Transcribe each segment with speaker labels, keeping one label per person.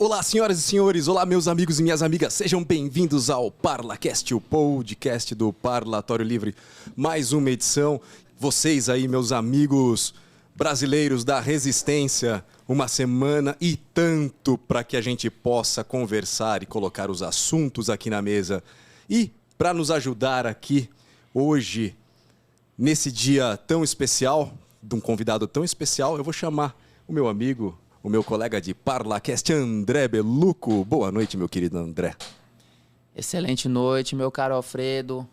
Speaker 1: Olá, senhoras e senhores, olá, meus amigos e minhas amigas, sejam bem-vindos ao ParlaCast, o podcast do Parlatório Livre. Mais uma edição. Vocês aí, meus amigos brasileiros da resistência, uma semana e tanto para que a gente possa conversar e colocar os assuntos aqui na mesa. E para nos ajudar aqui hoje, nesse dia tão especial, de um convidado tão especial, eu vou chamar o meu amigo, o meu colega de ParlaCast, André Beluco. Boa noite, meu querido André.
Speaker 2: Excelente noite, meu caro Alfredo.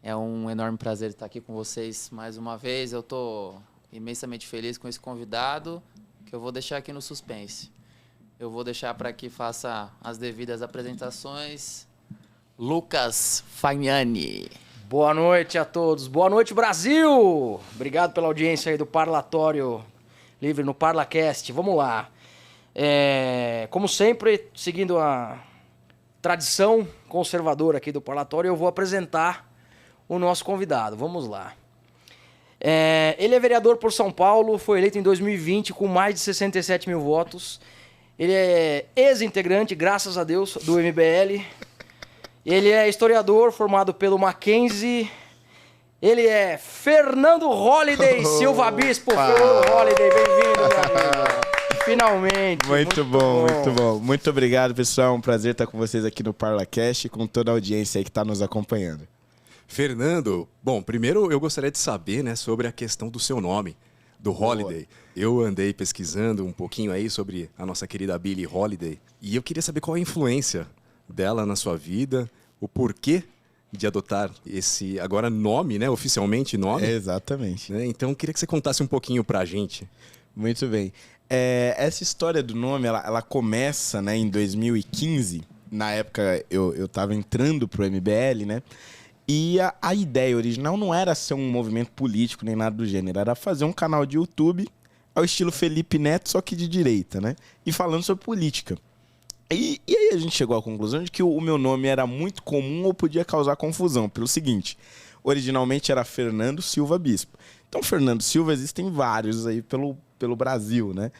Speaker 2: É um enorme prazer estar aqui com vocês mais uma vez. Eu estou imensamente feliz com esse convidado, que eu vou deixar aqui no suspense. Eu vou deixar para que faça as devidas apresentações. Lucas Fagnani.
Speaker 3: Boa noite a todos. Boa noite, Brasil! Obrigado pela audiência aí do Parlatório Livre no ParlaCast. Vamos lá. Como sempre, seguindo a tradição conservadora aqui do Parlatório, eu vou apresentar o nosso convidado. Vamos lá. Ele é vereador por São Paulo, foi eleito em 2020 com mais de 67 mil votos. Ele é ex-integrante, graças a Deus, do MBL. Ele é historiador formado pelo Mackenzie. Ele é Fernando Holliday Silva Bispo. Fernando Holliday, bem-vindo, meu amigo. Finalmente.
Speaker 4: Muito bom. Muito obrigado, pessoal. É um prazer estar com vocês aqui no ParlaCast e com toda a audiência aí que está nos acompanhando.
Speaker 1: Fernando, bom, primeiro eu gostaria de saber, né, sobre a questão do seu nome, do Holliday. Eu andei pesquisando um pouquinho aí sobre a nossa querida Billie Holiday e eu queria saber qual a influência dela na sua vida, o porquê de adotar esse, agora nome, né, oficialmente nome.
Speaker 4: Exatamente.
Speaker 1: Né? Então eu queria que você contasse um pouquinho pra gente.
Speaker 4: Muito bem. Essa história do nome, ela começa, né, em 2015. Na época eu estava entrando pro MBL, né? E a ideia original não era ser um movimento político nem nada do gênero, era fazer um canal de YouTube ao estilo Felipe Neto, só que de direita, né? E falando sobre política. E aí a gente chegou à conclusão de que o meu nome era muito comum ou podia causar confusão, pelo seguinte: originalmente era Fernando Silva Bispo. Então, Fernando Silva existem vários aí pelo Brasil, né?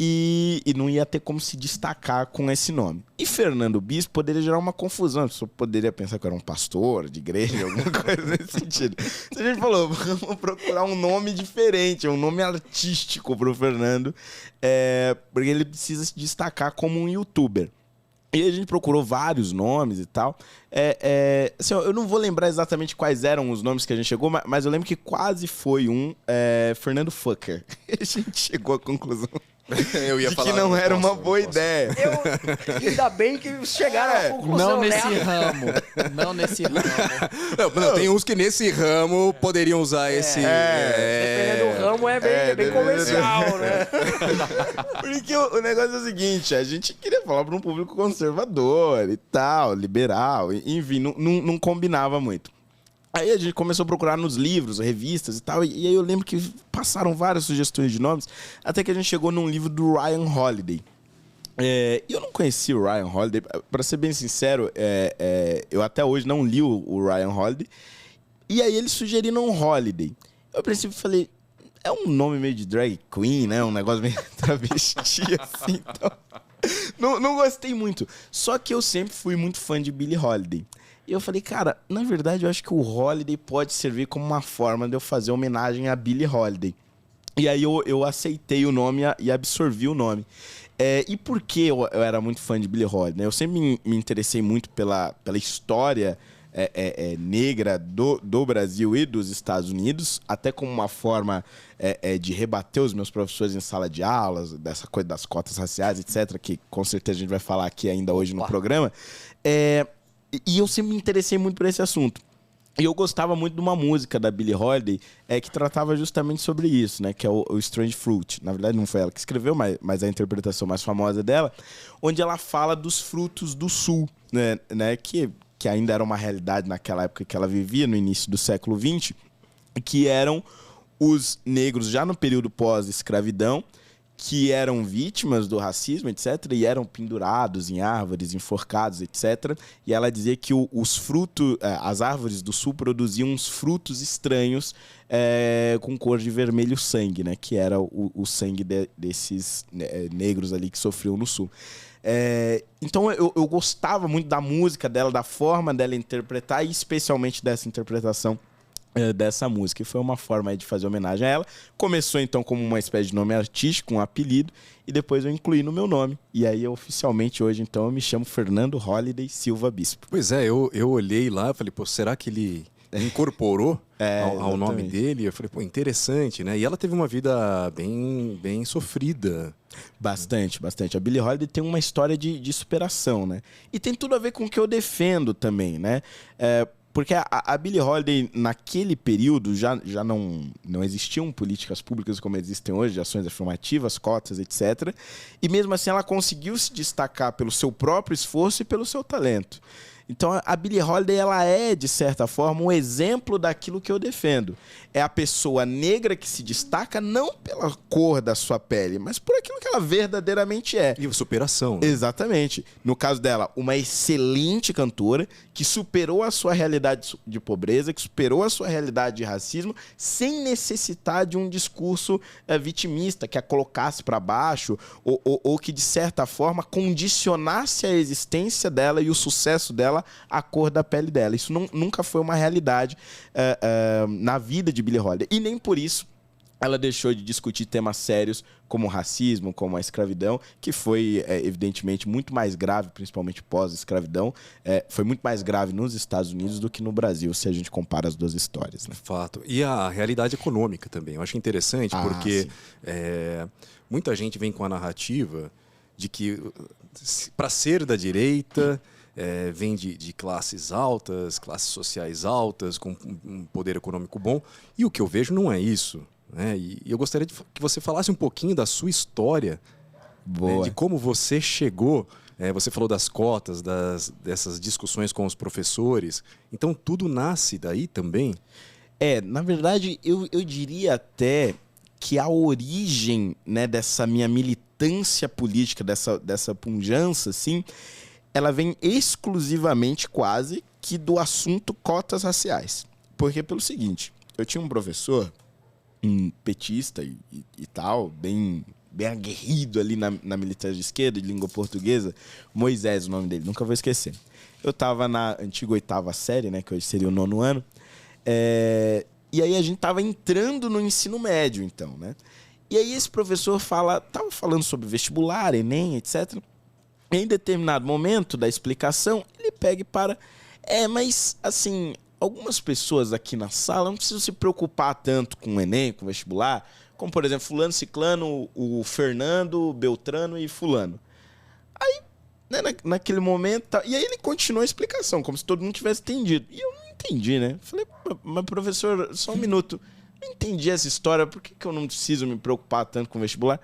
Speaker 4: E não ia ter como se destacar com esse nome. E Fernando Bispo poderia gerar uma confusão. A pessoa poderia pensar que eu era um pastor de igreja, alguma coisa nesse sentido. Então a gente falou, vamos procurar um nome diferente, um nome artístico pro Fernando, porque ele precisa se destacar como um youtuber. E a gente procurou vários nomes e tal. Assim, eu não vou lembrar exatamente quais eram os nomes que a gente chegou, mas eu lembro que quase foi Fernando Fucker. A gente chegou à conclusão
Speaker 1: Eu ia
Speaker 4: de
Speaker 1: falar,
Speaker 4: que não era uma boa ideia.
Speaker 3: Ainda bem que chegaram à conclusão.
Speaker 2: Não nesse ramo. Não nesse ramo.
Speaker 1: Não, tem uns que nesse ramo poderiam usar esse...
Speaker 3: Dependendo do ramo, é bem comercial, né?
Speaker 4: Porque o negócio é o seguinte, a gente queria falar para um público conservador e tal, liberal, enfim, não combinava muito. Aí a gente começou a procurar nos livros, revistas e tal, e aí eu lembro que passaram várias sugestões de nomes, até que a gente chegou num livro do Ryan Holiday. E eu não conhecia o Ryan Holiday, para ser bem sincero, eu até hoje não li o Ryan Holiday, e aí eles sugeriram um Holiday. Eu, a princípio, falei, é um nome meio de drag queen, né? Um negócio meio travesti, assim, então... Não gostei muito. Só que eu sempre fui muito fã de Billie Holiday. E eu falei, cara, na verdade eu acho que o Holiday pode servir como uma forma de eu fazer homenagem a Billie Holiday. E aí eu aceitei o nome e absorvi o nome. E por que eu era muito fã de Billie Holiday? Eu sempre me interessei muito pela história negra do Brasil e dos Estados Unidos, até como uma forma de rebater os meus professores em sala de aulas, dessa coisa das cotas raciais, etc., que com certeza a gente vai falar aqui ainda hoje no programa. E eu sempre me interessei muito por esse assunto. E eu gostava muito de uma música da Billie Holiday que tratava justamente sobre isso, né? Que é o Strange Fruit. Na verdade, não foi ela que escreveu, mas a interpretação mais famosa dela, onde ela fala dos frutos do Sul, né? Que ainda era uma realidade naquela época que ela vivia, no início do século XX, que eram os negros já no período pós-escravidão, que eram vítimas do racismo, etc., e eram pendurados em árvores, enforcados, etc. E ela dizia que os frutos, as árvores do sul produziam uns frutos estranhos com cor de vermelho sangue, né? Que era o sangue desses negros ali que sofriam no sul. Então eu gostava muito da música dela, da forma dela interpretar, e especialmente dessa interpretação dessa música. E foi uma forma aí de fazer homenagem a ela. Começou então como uma espécie de nome artístico, um apelido, e depois eu incluí no meu nome. E aí oficialmente hoje então eu me chamo Fernando Holliday Silva Bispo.
Speaker 1: Pois é, eu olhei lá e falei, pô, será que ele incorporou ao nome dele? Eu falei, pô, interessante, né? E ela teve uma vida bem sofrida.
Speaker 4: Bastante. A Billie Holiday tem uma história de superação, né? E tem tudo a ver com o que eu defendo também, né? Porque a Billie Holiday, naquele período, já não existiam políticas públicas como existem hoje, de ações afirmativas, cotas, etc. E mesmo assim ela conseguiu se destacar pelo seu próprio esforço e pelo seu talento. Então a Billie Holiday, ela é, de certa forma, um exemplo daquilo que eu defendo. É a pessoa negra que se destaca não pela cor da sua pele, mas por aquilo que ela verdadeiramente é.
Speaker 1: E superação. Né?
Speaker 4: Exatamente. No caso dela, uma excelente cantora que superou a sua realidade de pobreza, que superou a sua realidade de racismo, sem necessitar de um discurso vitimista, que a colocasse para baixo, ou que, de certa forma, condicionasse a existência dela e o sucesso dela à cor da pele dela. Isso nunca foi uma realidade na vida de Billie Holiday. E nem por isso ela deixou de discutir temas sérios como o racismo, como a escravidão, que foi, evidentemente, muito mais grave, principalmente pós-escravidão. Foi muito mais grave nos Estados Unidos do que no Brasil, se a gente compara as duas histórias. Né?
Speaker 1: Fato. E a realidade econômica também. Eu acho interessante, porque muita gente vem com a narrativa de que, para ser da direita, vem de classes altas, classes sociais altas, com um poder econômico bom. E o que eu vejo não é isso. Né? E eu gostaria que você falasse um pouquinho da sua história, né? De como você chegou. Você falou das cotas, dessas discussões com os professores. Então, tudo nasce daí também?
Speaker 4: Na verdade, eu diria até que a origem, né, dessa minha militância política, dessa pujança, assim, ela vem exclusivamente, quase, que do assunto cotas raciais. Porque, pelo seguinte, eu tinha um professor, um petista e tal, bem aguerrido ali na militância de esquerda, de língua portuguesa, Moisés, o nome dele, nunca vou esquecer. Eu estava na antiga 8ª série, né, que hoje seria o 9º ano, e aí a gente estava entrando no ensino médio, então, né? E aí esse professor estava falando sobre vestibular, Enem, etc. Em determinado momento da explicação, ele pega e para... mas, assim, algumas pessoas aqui na sala não precisam se preocupar tanto com o Enem, com o vestibular, como, por exemplo, fulano, ciclano, o Fernando, Beltrano e fulano. Aí, né, naquele momento... E aí ele continuou a explicação, como se todo mundo tivesse entendido. E eu não entendi, né? Falei, mas professor, só um minuto. Não entendi essa história, por que eu não preciso me preocupar tanto com o vestibular?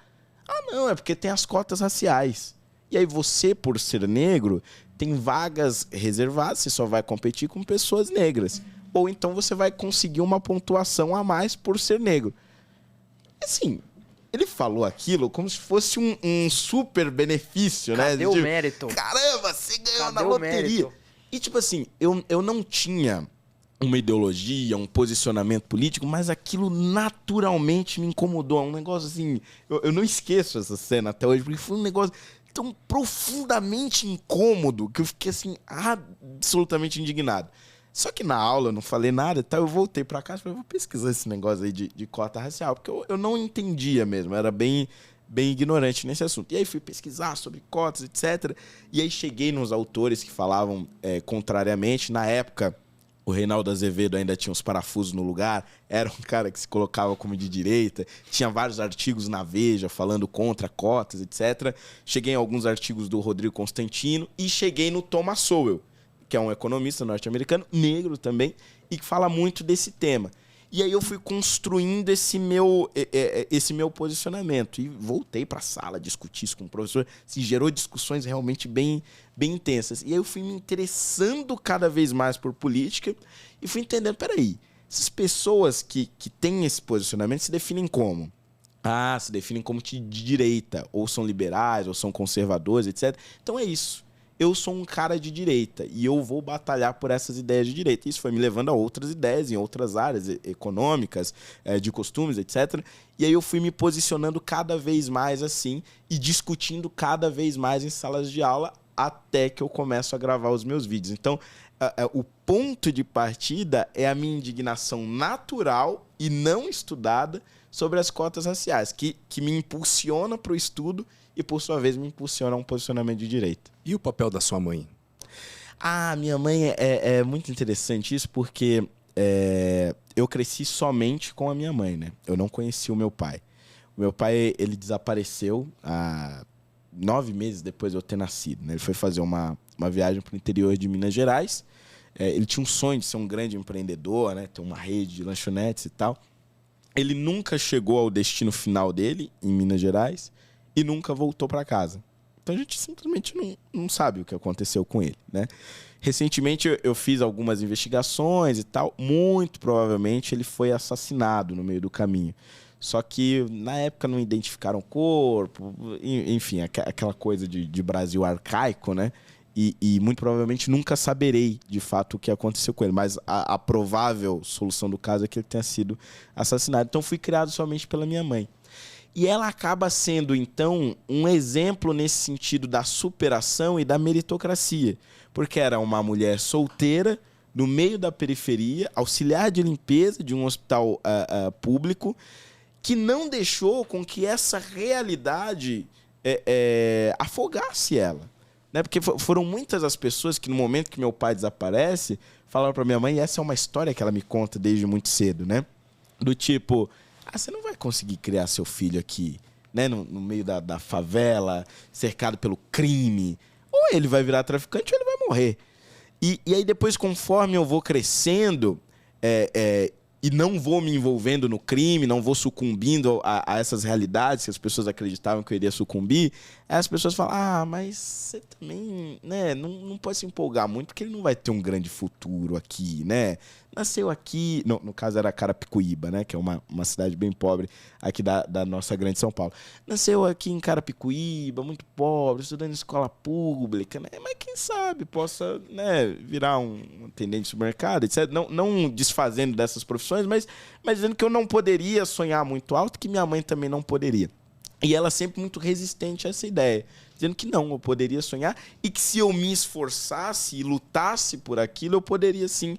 Speaker 4: Não, é porque tem as cotas raciais. E aí você, por ser negro, tem vagas reservadas, você só vai competir com pessoas negras. Ou então você vai conseguir uma pontuação a mais por ser negro. Assim, ele falou aquilo como se fosse um super benefício, né?
Speaker 3: Cadê o mérito?
Speaker 4: Caramba, você ganhou na loteria. E tipo assim, eu não tinha uma ideologia, um posicionamento político, mas aquilo naturalmente me incomodou. Um negócio assim, eu não esqueço essa cena até hoje, porque foi um negócio tão profundamente incômodo que eu fiquei assim, absolutamente indignado. Só que na aula eu não falei nada, então eu voltei pra casa e falei, vou pesquisar esse negócio aí de cota racial, porque eu não entendia mesmo, eu era bem ignorante nesse assunto. E aí fui pesquisar sobre cotas, etc. E aí cheguei nos autores que falavam contrariamente. Na época, o Reinaldo Azevedo ainda tinha os parafusos no lugar, era um cara que se colocava como de direita, tinha vários artigos na Veja falando contra cotas, etc. Cheguei em alguns artigos do Rodrigo Constantino e cheguei no Thomas Sowell, que é um economista norte-americano, negro também, e que fala muito desse tema. E aí eu fui construindo esse meu posicionamento. E voltei para a sala, discuti isso com o professor. Se gerou discussões realmente bem intensas. E aí eu fui me interessando cada vez mais por política e fui entendendo, peraí, essas pessoas que têm esse posicionamento se definem como? Se definem como de direita, ou são liberais, ou são conservadores, etc. Então é isso. eu sou um cara de direita e eu vou batalhar por essas ideias de direita. Isso foi me levando a outras ideias em outras áreas econômicas, de costumes, etc. E aí eu fui me posicionando cada vez mais assim e discutindo cada vez mais em salas de aula até que eu começo a gravar os meus vídeos. Então, o ponto de partida é a minha indignação natural e não estudada sobre as cotas raciais, que me impulsiona para o estudo e, por sua vez, me impulsiona a um posicionamento de direita.
Speaker 1: E o papel da sua mãe?
Speaker 4: Minha mãe é muito interessante isso, porque eu cresci somente com a minha mãe, né? Eu não conheci o meu pai. O meu pai, ele desapareceu há 9 meses depois de eu ter nascido, né? Ele foi fazer uma viagem para o interior de Minas Gerais. Ele tinha um sonho de ser um grande empreendedor, né? Ter uma rede de lanchonetes e tal. Ele nunca chegou ao destino final dele, em Minas Gerais, e nunca voltou para casa. Então a gente simplesmente não sabe o que aconteceu com ele, né? Recentemente eu fiz algumas investigações e tal. Muito provavelmente ele foi assassinado no meio do caminho. Só que na época não identificaram o corpo, enfim, aquela coisa de Brasil arcaico, né? E muito provavelmente nunca saberei de fato o que aconteceu com ele. Mas a provável solução do caso é que ele tenha sido assassinado. Então fui criado somente pela minha mãe. E ela acaba sendo, então, um exemplo nesse sentido da superação e da meritocracia. Porque era uma mulher solteira, no meio da periferia, auxiliar de limpeza de um hospital público, que não deixou com que essa realidade afogasse ela. Né? Porque foram muitas as pessoas que, no momento que meu pai desaparece, falaram para minha mãe, e essa é uma história que ela me conta desde muito cedo, né? Do tipo, você não vai conseguir criar seu filho aqui, né? No meio da favela, cercado pelo crime. Ou ele vai virar traficante ou ele vai morrer. E aí depois, conforme eu vou crescendo e não vou me envolvendo no crime, não vou sucumbindo a essas realidades que as pessoas acreditavam que eu iria sucumbir, as pessoas falam, mas você também, né, não pode se empolgar muito, porque ele não vai ter um grande futuro aqui, né? Nasceu aqui, no caso era Carapicuíba, né, que é uma cidade bem pobre aqui da nossa grande São Paulo. Nasceu aqui em Carapicuíba, muito pobre, estudando em escola pública, né? Mas quem sabe possa, né, virar um atendente de supermercado, etc. Não desfazendo dessas profissões, mas dizendo que eu não poderia sonhar muito alto, que minha mãe também não poderia. E ela sempre muito resistente a essa ideia, dizendo que não, eu poderia sonhar e que se eu me esforçasse e lutasse por aquilo, eu poderia sim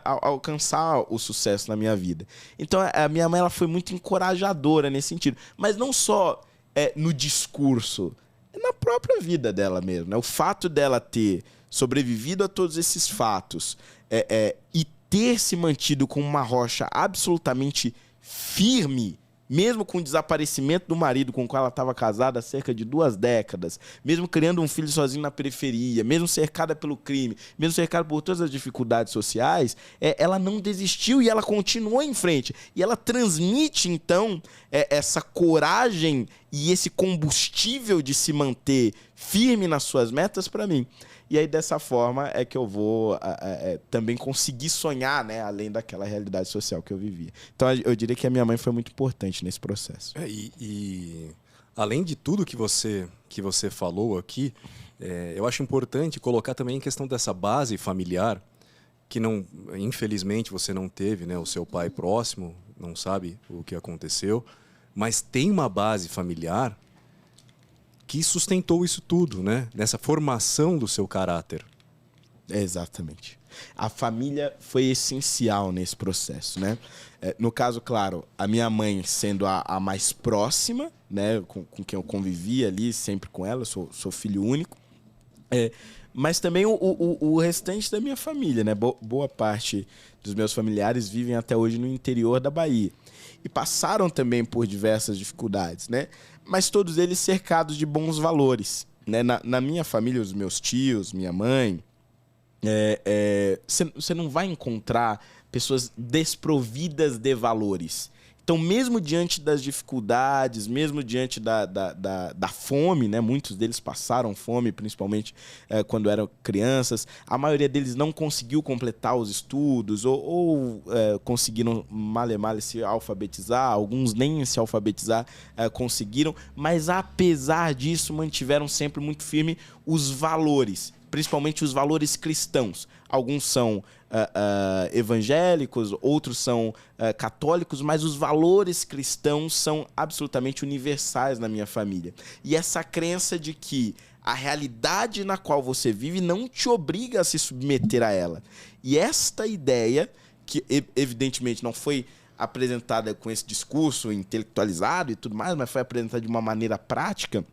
Speaker 4: alcançar o sucesso na minha vida. Então a minha mãe ela foi muito encorajadora nesse sentido, mas não só no discurso, na própria vida dela mesmo, né? O fato dela ter sobrevivido a todos esses fatos e ter se mantido com uma rocha absolutamente firme, mesmo com o desaparecimento do marido com o qual ela estava casada há cerca de 2 décadas, mesmo criando um filho sozinho na periferia, mesmo cercada pelo crime, mesmo cercada por todas as dificuldades sociais, ela não desistiu e ela continuou em frente. E ela transmite, então, essa coragem e esse combustível de se manter firme nas suas metas para mim. E aí, dessa forma, é que eu vou também conseguir sonhar, né, além daquela realidade social que eu vivia. Então, eu diria que a minha mãe foi muito importante nesse processo.
Speaker 1: E além de tudo que você falou aqui, eu acho importante colocar também em questão dessa base familiar, que não, infelizmente você não teve, né, o seu pai próximo, não sabe o que aconteceu, mas tem uma base familiar que sustentou isso tudo, né? Nessa formação do seu caráter.
Speaker 4: Exatamente. A família foi essencial nesse processo, né? No caso, claro, a minha mãe sendo a mais próxima, né? Com quem eu convivia ali, sempre com ela, eu sou filho único. Mas também o restante da minha família, né? Boa parte dos meus familiares vivem até hoje no interior da Bahia. E passaram também por diversas dificuldades, né? Mas todos eles cercados de bons valores, né? Na minha família, os meus tios, minha mãe, você não vai encontrar pessoas desprovidas de valores. Então, mesmo diante das dificuldades, mesmo diante da fome, né? Muitos deles passaram fome, principalmente quando eram crianças. A maioria deles não conseguiu completar os estudos ou conseguiram male se alfabetizar. Alguns nem se alfabetizar conseguiram. Mas, apesar disso, mantiveram sempre muito firme os valores, principalmente os valores cristãos. Alguns são evangélicos, outros são católicos, mas os valores cristãos são absolutamente universais na minha família. E essa crença de que a realidade na qual você vive não te obriga a se submeter a ela. E esta ideia, que evidentemente não foi apresentada com esse discurso intelectualizado e tudo mais, mas foi apresentada de uma maneira prática,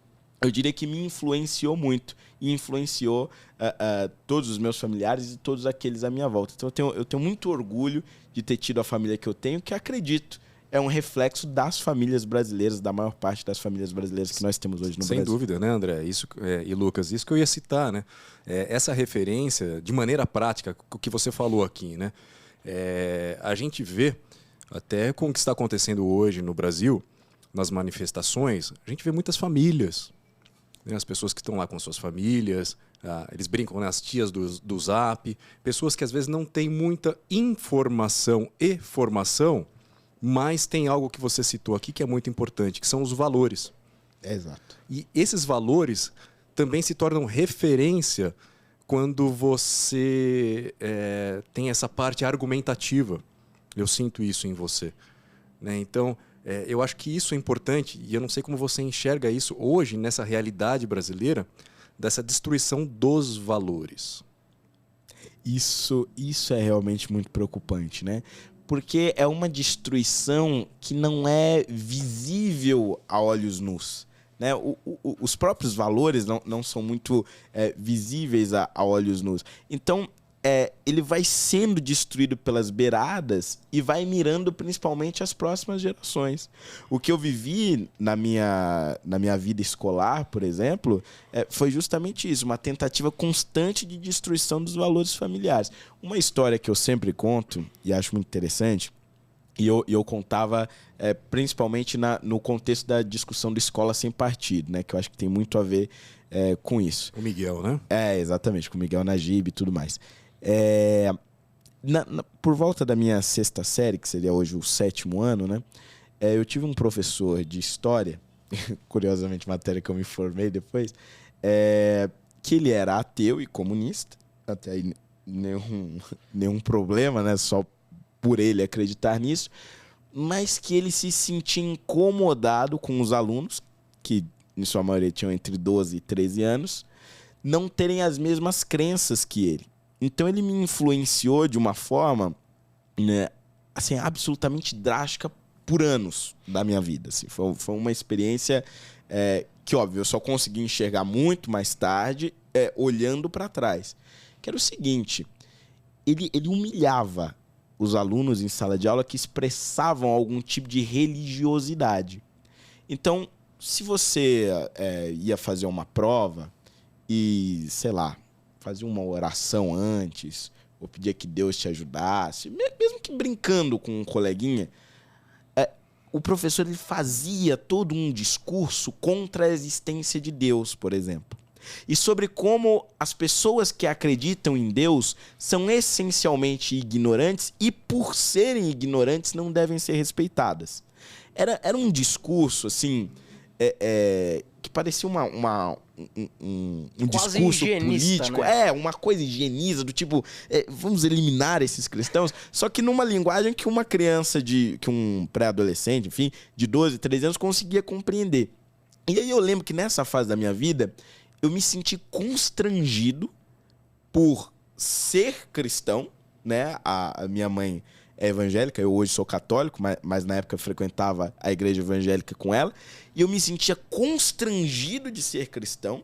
Speaker 4: eu diria que me influenciou muito e influenciou todos os meus familiares e todos aqueles à minha volta. Então eu tenho muito orgulho de ter tido a família que eu tenho, que acredito é um reflexo das famílias brasileiras, da maior parte das famílias brasileiras que nós temos hoje no Brasil.
Speaker 1: Sem dúvida, né, André? Isso, e Lucas, isso que eu ia citar, né? Essa referência, de maneira prática, o que você falou aqui, né? A gente vê, até com o que está acontecendo hoje no Brasil, nas manifestações, a gente vê muitas famílias, né? As pessoas que estão lá com suas famílias, eles brincam, né? As tias do Zap, pessoas que às vezes não têm muita informação e formação, mas tem algo que você citou aqui que é muito importante, que são os valores.
Speaker 4: Exato.
Speaker 1: E esses valores também se tornam referência quando você tem essa parte argumentativa. Eu sinto isso em você, né? Então, eu acho que isso é importante, e eu não sei como você enxerga isso hoje, nessa realidade brasileira, dessa destruição dos valores.
Speaker 4: Isso é realmente muito preocupante, né? Porque é uma destruição que não é visível a olhos nus, né? Os próprios valores não são muito visíveis a olhos nus. Então, ele vai sendo destruído pelas beiradas e vai mirando principalmente as próximas gerações. O que eu vivi na minha vida escolar, por exemplo, foi justamente isso, uma tentativa constante de destruição dos valores familiares. Uma história que eu sempre conto, e acho muito interessante, e eu contava principalmente no contexto da discussão da escola sem partido, né, que eu acho que tem muito a ver com isso.
Speaker 1: O Miguel, né?
Speaker 4: Exatamente, com o Miguel Najib e tudo mais. Por volta da minha 6ª série, que seria hoje o 7º ano, né? Eu tive um professor de história, curiosamente matéria que eu me formei depois, que ele era ateu e comunista, até aí nenhum problema, né? Só por ele acreditar nisso, mas que ele se sentia incomodado com os alunos, que em sua maioria tinham entre 12 e 13 anos, não terem as mesmas crenças que ele. Então ele me influenciou de uma forma, né, assim, absolutamente drástica por anos da minha vida. Assim. Foi uma experiência que, óbvio, eu só consegui enxergar muito mais tarde, olhando para trás. Que era o seguinte, ele humilhava os alunos em sala de aula que expressavam algum tipo de religiosidade. Então, se você ia fazer uma prova e, sei lá, fazia uma oração antes, ou pedia que Deus te ajudasse, mesmo que brincando com um coleguinha, o professor ele fazia todo um discurso contra a existência de Deus, por exemplo. E sobre como as pessoas que acreditam em Deus são essencialmente ignorantes e, por serem ignorantes, não devem ser respeitadas. Era um discurso, assim, que parecia um discurso político,
Speaker 3: né?
Speaker 4: Uma coisa higieniza, do tipo, vamos eliminar esses cristãos, só que numa linguagem que uma criança, que um pré-adolescente, enfim, de 12, 13 anos conseguia compreender. E aí eu lembro que nessa fase da minha vida, eu me senti constrangido por ser cristão, né? A minha mãe é evangélica, eu hoje sou católico, mas na época eu frequentava a igreja evangélica com ela, e eu me sentia constrangido de ser cristão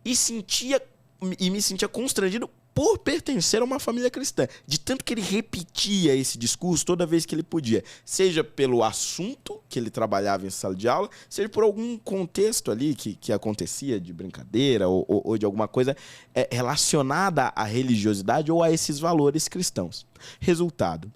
Speaker 4: e me sentia constrangido por pertencer a uma família cristã, de tanto que ele repetia esse discurso toda vez que ele podia, seja pelo assunto que ele trabalhava em sala de aula, seja por algum contexto ali que acontecia de brincadeira ou de alguma coisa relacionada à religiosidade ou a esses valores cristãos. Resultado,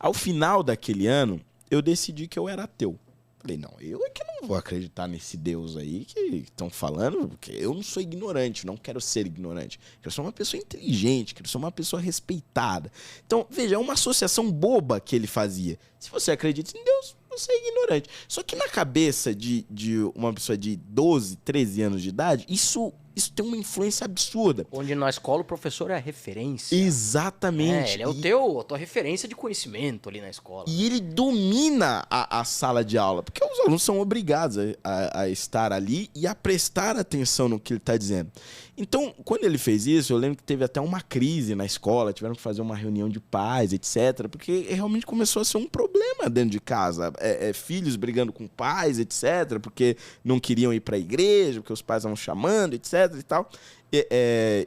Speaker 4: ao final daquele ano, eu decidi que eu era ateu. Falei, não, eu é que não vou acreditar nesse Deus aí que estão falando, porque eu não sou ignorante, não quero ser ignorante. Quero ser uma pessoa inteligente, quero ser uma pessoa respeitada. Então, veja, é uma associação boba que ele fazia. Se você acredita em Deus, você é ignorante. Só que na cabeça de uma pessoa de 12, 13 anos de idade, isso Isso tem uma influência absurda.
Speaker 3: Onde na escola o professor é a referência.
Speaker 4: Exatamente.
Speaker 3: Ele é a tua referência de conhecimento ali na escola.
Speaker 4: E ele domina a sala de aula, porque os alunos são obrigados a estar ali e a prestar atenção no que ele está dizendo. Então, quando ele fez isso, eu lembro que teve até uma crise na escola, tiveram que fazer uma reunião de pais, etc., porque realmente começou a ser um problema dentro de casa. Filhos brigando com pais, etc., porque não queriam ir para a igreja, porque os pais estavam chamando, etc. e tal.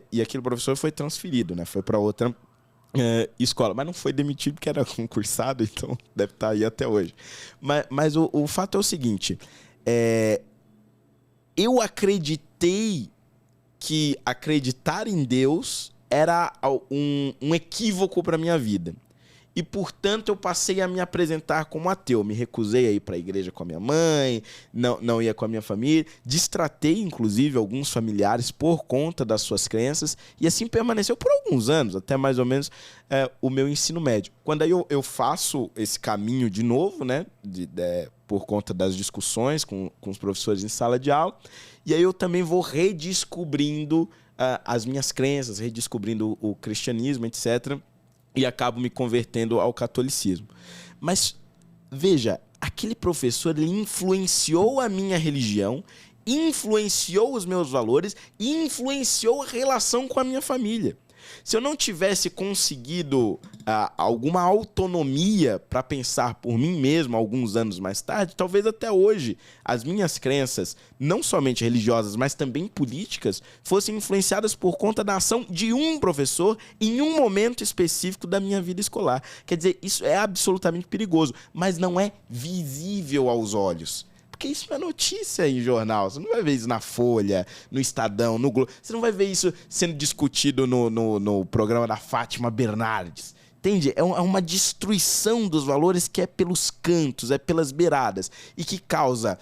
Speaker 4: E aquele professor foi transferido, né? Foi para outra escola, mas não foi demitido porque era concursado, então deve estar aí até hoje. Mas o fato é o seguinte, eu acreditei que acreditar em Deus era um equívoco para minha vida. E, portanto, eu passei a me apresentar como ateu. Me recusei a ir para a igreja com a minha mãe, não ia com a minha família. Destratei, inclusive, alguns familiares por conta das suas crenças. E assim permaneceu por alguns anos, até mais ou menos o meu ensino médio. Quando aí eu faço esse caminho de novo, né, por conta das discussões com os professores em sala de aula, e aí eu também vou redescobrindo as minhas crenças, redescobrindo o cristianismo, etc., e acabo me convertendo ao catolicismo. Mas, veja, aquele professor, ele influenciou a minha religião, influenciou os meus valores e influenciou a relação com a minha família. Se eu não tivesse conseguido alguma autonomia para pensar por mim mesmo alguns anos mais tarde, talvez até hoje as minhas crenças, não somente religiosas, mas também políticas, fossem influenciadas por conta da ação de um professor em um momento específico da minha vida escolar. Quer dizer, isso é absolutamente perigoso, mas não é visível aos olhos. Porque isso não é notícia em jornal. Você não vai ver isso na Folha, no Estadão, no Globo. Você não vai ver isso sendo discutido no programa da Fátima Bernardes. Entende? É uma destruição dos valores que é pelos cantos, é pelas beiradas. E que causa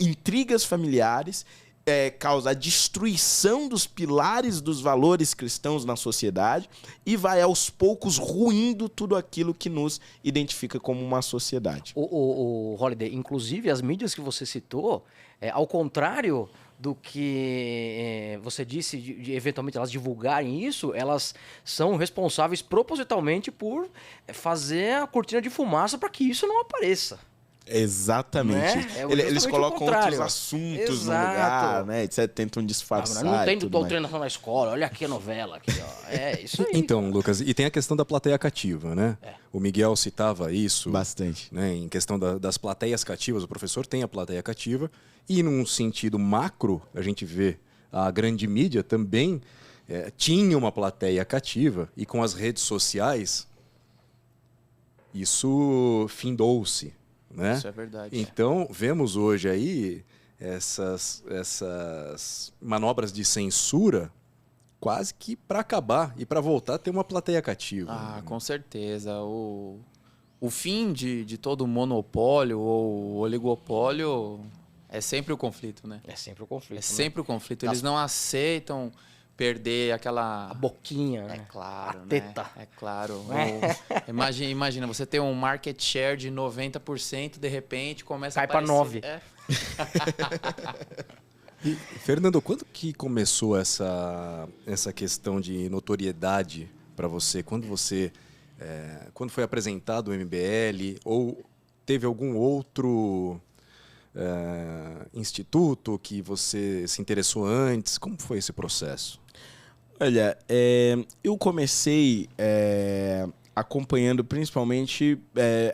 Speaker 4: intrigas familiares, causa a destruição dos pilares dos valores cristãos na sociedade e vai aos poucos ruindo tudo aquilo que nos identifica como uma sociedade.
Speaker 3: O Holiday, inclusive as mídias que você citou, ao contrário do que você disse, de eventualmente elas divulgarem isso, elas são responsáveis propositalmente por fazer a cortina de fumaça para que isso não apareça.
Speaker 4: Exatamente.
Speaker 3: Né?
Speaker 4: Eles colocam outros assuntos no lugar, né? Etc. Tentam disfarçar.
Speaker 3: Não tem doutrinação na escola, olha aqui a novela. Aqui, ó. É isso aí.
Speaker 1: Então,
Speaker 3: cara.
Speaker 1: Lucas, e tem a questão da plateia cativa, né? O Miguel citava isso.
Speaker 4: Bastante.
Speaker 1: Né? Em questão das plateias cativas, o professor tem a plateia cativa. E num sentido macro, a gente vê a grande mídia também tinha uma plateia cativa. E com as redes sociais, isso findou-se. Né?
Speaker 2: Isso é verdade.
Speaker 1: Então, vemos hoje aí essas manobras de censura quase que para acabar e para voltar a ter uma plateia cativa.
Speaker 2: Ah, com certeza. O fim de todo monopólio ou oligopólio é sempre o conflito, né?
Speaker 3: É sempre o conflito.
Speaker 2: É sempre o conflito. Eles não aceitam perder aquela...
Speaker 3: A boquinha,
Speaker 2: É
Speaker 3: né?
Speaker 2: claro,
Speaker 3: A
Speaker 2: né?
Speaker 3: teta.
Speaker 2: É claro. Imagina, você tem um market share de 90%, de repente começa
Speaker 3: Cai
Speaker 2: a aparecer...
Speaker 3: pra 9.
Speaker 1: E, Fernando, quando que começou essa questão de notoriedade para você? Quando foi apresentado o MBL ou teve algum outro instituto que você se interessou antes? Como foi esse processo?
Speaker 4: Olha, eu comecei acompanhando principalmente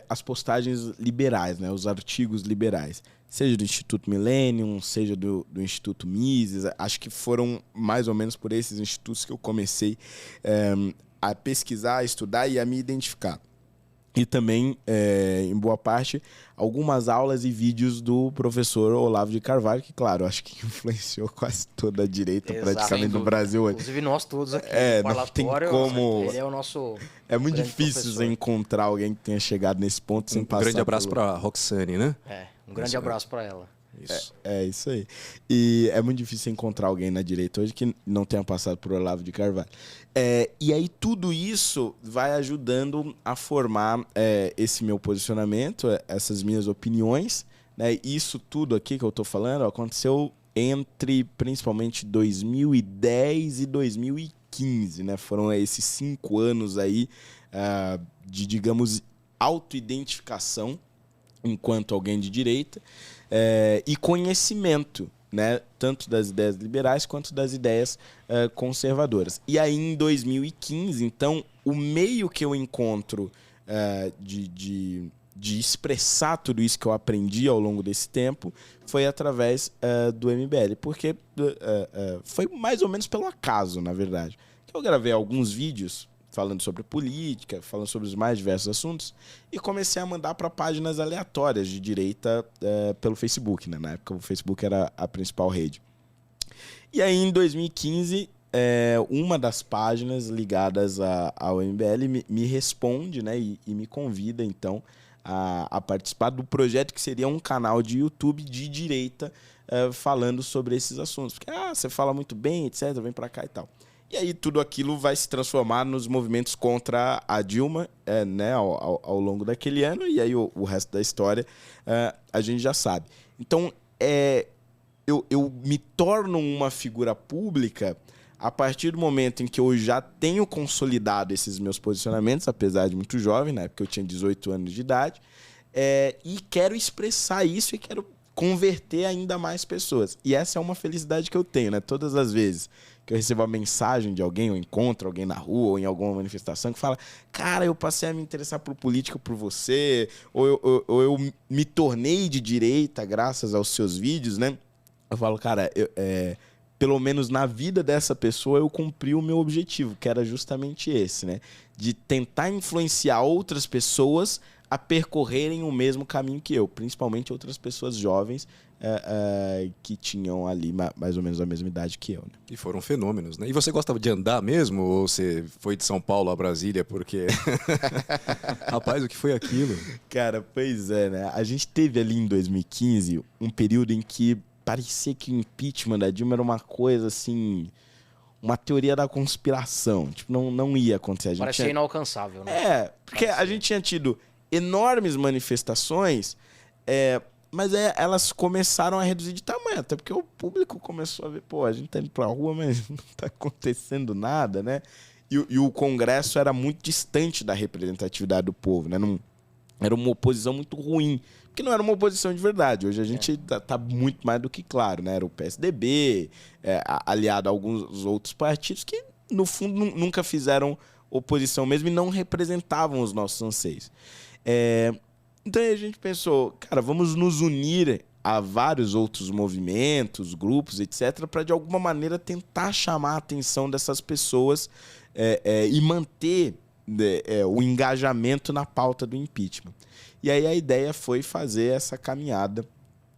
Speaker 4: as postagens liberais, né, os artigos liberais. Seja do Instituto Millennium, seja do Instituto Mises. Acho que foram mais ou menos por esses institutos que eu comecei a pesquisar, a estudar e a me identificar. E também, em boa parte, algumas aulas e vídeos do professor Olavo de Carvalho, que, claro, acho que influenciou quase toda a direita praticamente no Brasil.
Speaker 3: Inclusive nós todos aqui no
Speaker 4: não tem
Speaker 3: parlatório,
Speaker 4: como...
Speaker 3: ele é o nosso
Speaker 4: É muito
Speaker 3: grande
Speaker 4: difícil
Speaker 3: professor.
Speaker 4: você encontrar alguém que tenha chegado nesse ponto sem passar.
Speaker 1: Um grande abraço
Speaker 4: pelo...
Speaker 1: para a Roxane, né?
Speaker 3: Um grande abraço para ela.
Speaker 1: Isso.
Speaker 4: É isso aí. E é muito difícil encontrar alguém na direita hoje que não tenha passado por Olavo de Carvalho. E aí tudo isso vai ajudando a formar esse meu posicionamento, essas minhas opiniões. Né? Isso tudo aqui que eu estou falando aconteceu entre principalmente 2010 e 2015, né? Foram esses 5 anos aí de, digamos, autoidentificação enquanto alguém de direita e conhecimento, né? Tanto das ideias liberais quanto das ideias conservadoras. E aí, em 2015, então, o meio que eu encontro de expressar tudo isso que eu aprendi ao longo desse tempo foi através do MBL, porque foi mais ou menos pelo acaso, na verdade. Eu gravei alguns vídeos falando sobre política, falando sobre os mais diversos assuntos, e comecei a mandar para páginas aleatórias de direita pelo Facebook, né? Na época o Facebook era a principal rede. E aí, em 2015, uma das páginas ligadas ao MBL me responde, né? E me convida, então, a participar do projeto que seria um canal de YouTube de direita falando sobre esses assuntos. Porque, você fala muito bem, etc., vem para cá e tal. E aí tudo aquilo vai se transformar nos movimentos contra a Dilma, né, ao longo daquele ano, e aí o resto da história a gente já sabe. Então, eu me torno uma figura pública a partir do momento em que eu já tenho consolidado esses meus posicionamentos, apesar de muito jovem, né, porque eu tinha 18 anos de idade, e quero expressar isso e quero converter ainda mais pessoas. E essa é uma felicidade que eu tenho, né? Todas as vezes que eu recebo a mensagem de alguém, ou encontro alguém na rua, ou em alguma manifestação, que fala, cara, eu passei a me interessar por política por você, ou eu me tornei de direita graças aos seus vídeos, né? Eu falo, cara, pelo menos na vida dessa pessoa eu cumpri o meu objetivo, que era justamente esse, né? De tentar influenciar outras pessoas a percorrerem o mesmo caminho que eu, principalmente outras pessoas jovens que tinham ali mais ou menos a mesma idade que eu. Né?
Speaker 1: E foram fenômenos, né? E você gostava de andar mesmo? Ou você foi de São Paulo a Brasília porque... Rapaz, o que foi aquilo?
Speaker 4: Cara, pois é, né? A gente teve ali em 2015 um período em que parecia que o impeachment da Dilma era uma coisa assim... uma teoria da conspiração. Tipo, não ia acontecer.
Speaker 3: Parecia inalcançável, né?
Speaker 4: Porque a gente tinha tido enormes manifestações, mas elas começaram a reduzir de tamanho, até porque o público começou a ver, a gente tá indo pra rua, mas não tá acontecendo nada, né? E o Congresso era muito distante da representatividade do povo, né? Não, era uma oposição muito ruim, porque não era uma oposição de verdade. Hoje a gente tá muito mais do que claro, né? Era o PSDB, aliado a alguns outros partidos que, no fundo, nunca fizeram oposição mesmo e não representavam os nossos anseios. Então aí a gente pensou, cara, vamos nos unir a vários outros movimentos, grupos, etc., para de alguma maneira tentar chamar a atenção dessas pessoas e manter o engajamento na pauta do impeachment. E aí a ideia foi fazer essa caminhada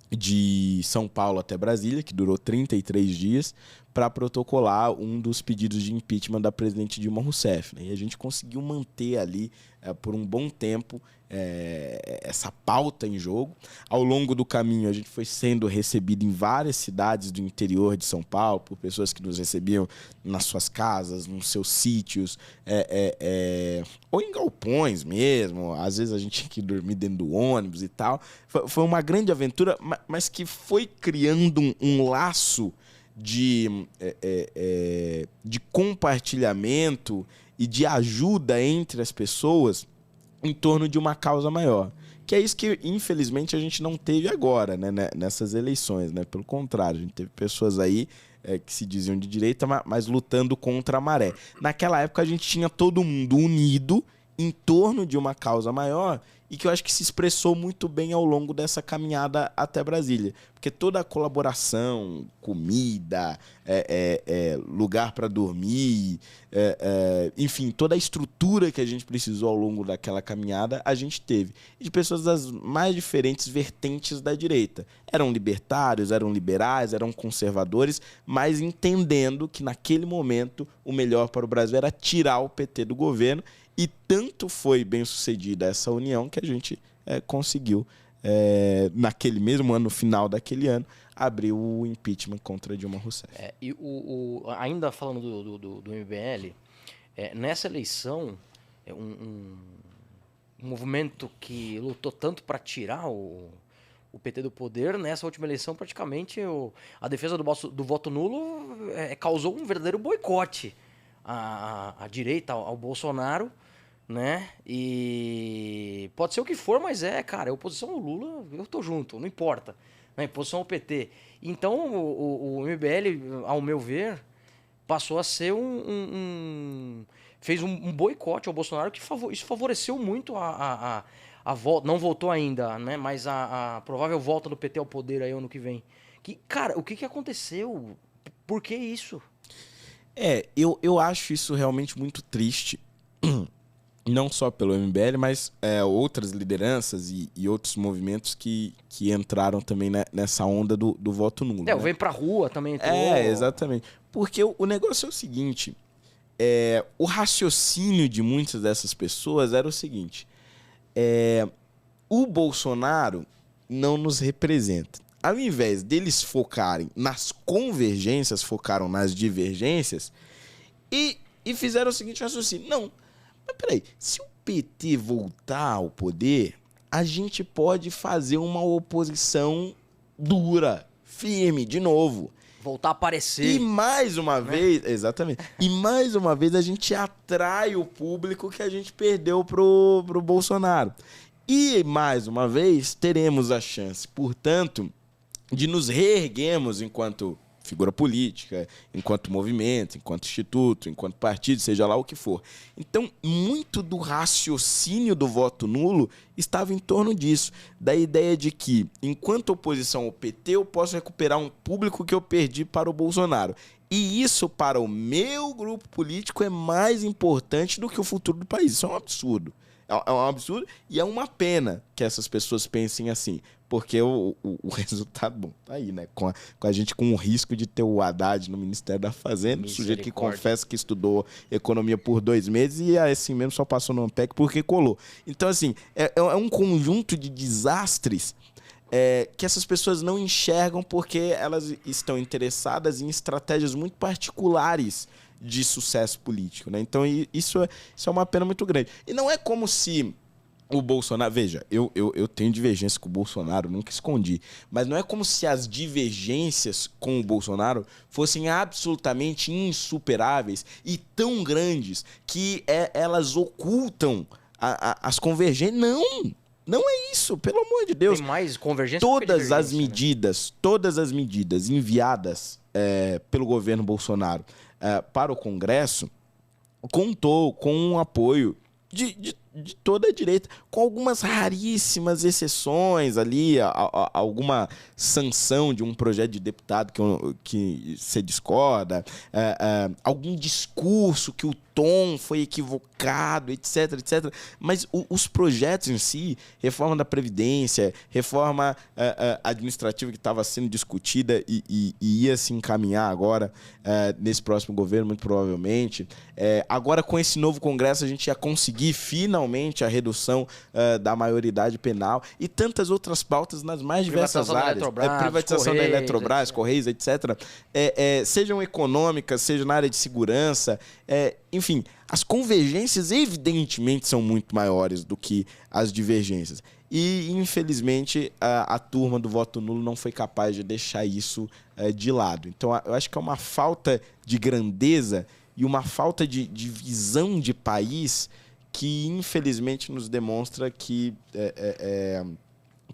Speaker 4: de São Paulo até Brasília, que durou 33 dias, para protocolar um dos pedidos de impeachment da presidente Dilma Rousseff. Né? E a gente conseguiu manter ali, por um bom tempo, essa pauta em jogo. Ao longo do caminho, a gente foi sendo recebido em várias cidades do interior de São Paulo, por pessoas que nos recebiam nas suas casas, nos seus sítios, ou em galpões mesmo. Às vezes a gente tinha que dormir dentro do ônibus e tal. Foi uma grande aventura, mas que foi criando um laço de compartilhamento e de ajuda entre as pessoas em torno de uma causa maior. Que é isso que, infelizmente, a gente não teve agora, né, nessas eleições. Né? Pelo contrário, a gente teve pessoas aí que se diziam de direita, mas lutando contra a maré. Naquela época, a gente tinha todo mundo unido em torno de uma causa maior e que eu acho que se expressou muito bem ao longo dessa caminhada até Brasília. Porque toda a colaboração, comida, lugar para dormir, enfim, toda a estrutura que a gente precisou ao longo daquela caminhada, a gente teve. E de pessoas das mais diferentes vertentes da direita. Eram libertários, eram liberais, eram conservadores, mas entendendo que naquele momento o melhor para o Brasil era tirar o PT do governo. E tanto foi bem sucedida essa união que a gente conseguiu, naquele mesmo ano, no final daquele ano, abrir o impeachment contra Dilma Rousseff.
Speaker 3: E ainda falando do MBL, nessa eleição, um movimento que lutou tanto para tirar o o PT do poder, nessa última eleição, praticamente a defesa do voto nulo causou um verdadeiro boicote à direita, ao Bolsonaro, né? E pode ser o que for, mas cara, a oposição ao Lula, eu tô junto, não importa. Né? Oposição ao PT. Então, o MBL, ao meu ver, passou a ser fez um boicote ao Bolsonaro, que isso favoreceu muito a volta, não voltou ainda, né? Mas a provável volta do PT ao poder aí ano que vem. Cara, o que aconteceu? Por que isso?
Speaker 4: Eu acho isso realmente muito triste. Não só pelo MBL, mas outras lideranças e outros movimentos que entraram também nessa onda do voto nulo.
Speaker 3: O Vem Pra Rua também entrou.
Speaker 4: Exatamente. Porque o negócio é o seguinte, o raciocínio de muitas dessas pessoas era o seguinte, o Bolsonaro não nos representa. Ao invés deles focarem nas convergências, focaram nas divergências e fizeram o seguinte raciocínio, não, mas peraí, se o PT voltar ao poder, a gente pode fazer uma oposição dura, firme, de novo.
Speaker 3: Voltar a aparecer.
Speaker 4: E mais uma vez, exatamente, e mais uma vez a gente atrai o público que a gente perdeu pro Bolsonaro. E mais uma vez teremos a chance, portanto, de nos reerguermos enquanto figura política, enquanto movimento, enquanto instituto, enquanto partido, seja lá o que for. Então, muito do raciocínio do voto nulo estava em torno disso, da ideia de que, enquanto oposição ao PT, eu posso recuperar um público que eu perdi para o Bolsonaro. E isso, para o meu grupo político, é mais importante do que o futuro do país. Isso é um absurdo. É um absurdo e é uma pena que essas pessoas pensem assim, porque o resultado, bom, tá aí, né? Com a gente com o risco de ter o Haddad no Ministério da Fazenda, o sujeito que confessa que estudou economia por 2 meses e assim mesmo só passou no ANPEC porque colou. Então, assim, é um conjunto de desastres que essas pessoas não enxergam porque elas estão interessadas em estratégias muito particulares de sucesso político, né? Então isso é uma pena muito grande. E não é como se o Bolsonaro... Veja, eu tenho divergência com o Bolsonaro, nunca escondi. Mas não é como se as divergências com o Bolsonaro fossem absolutamente insuperáveis e tão grandes que elas ocultam as convergências. Não é isso, pelo amor de Deus.
Speaker 3: Tem mais convergência.
Speaker 4: Todas as medidas enviadas pelo governo Bolsonaro para o Congresso contou com o apoio de toda a direita, com algumas raríssimas exceções ali, alguma sanção de um projeto de deputado que se discorda, algum discurso que o tom foi equivocado, etc, etc. Mas os projetos em si, reforma da Previdência, reforma administrativa que estava sendo discutida e ia se encaminhar agora nesse próximo governo, muito provavelmente. Agora, com esse novo Congresso, a gente ia conseguir finalmente a redução da maioridade penal e tantas outras pautas nas mais diversas áreas. Privatização da Eletrobras, Correios, etc. Sejam econômicas, seja na área de segurança, enfim, as convergências evidentemente são muito maiores do que as divergências. E, infelizmente, a turma do voto nulo não foi capaz de deixar isso de lado. Então, eu acho que é uma falta de grandeza e uma falta de visão de país que, infelizmente, nos demonstra que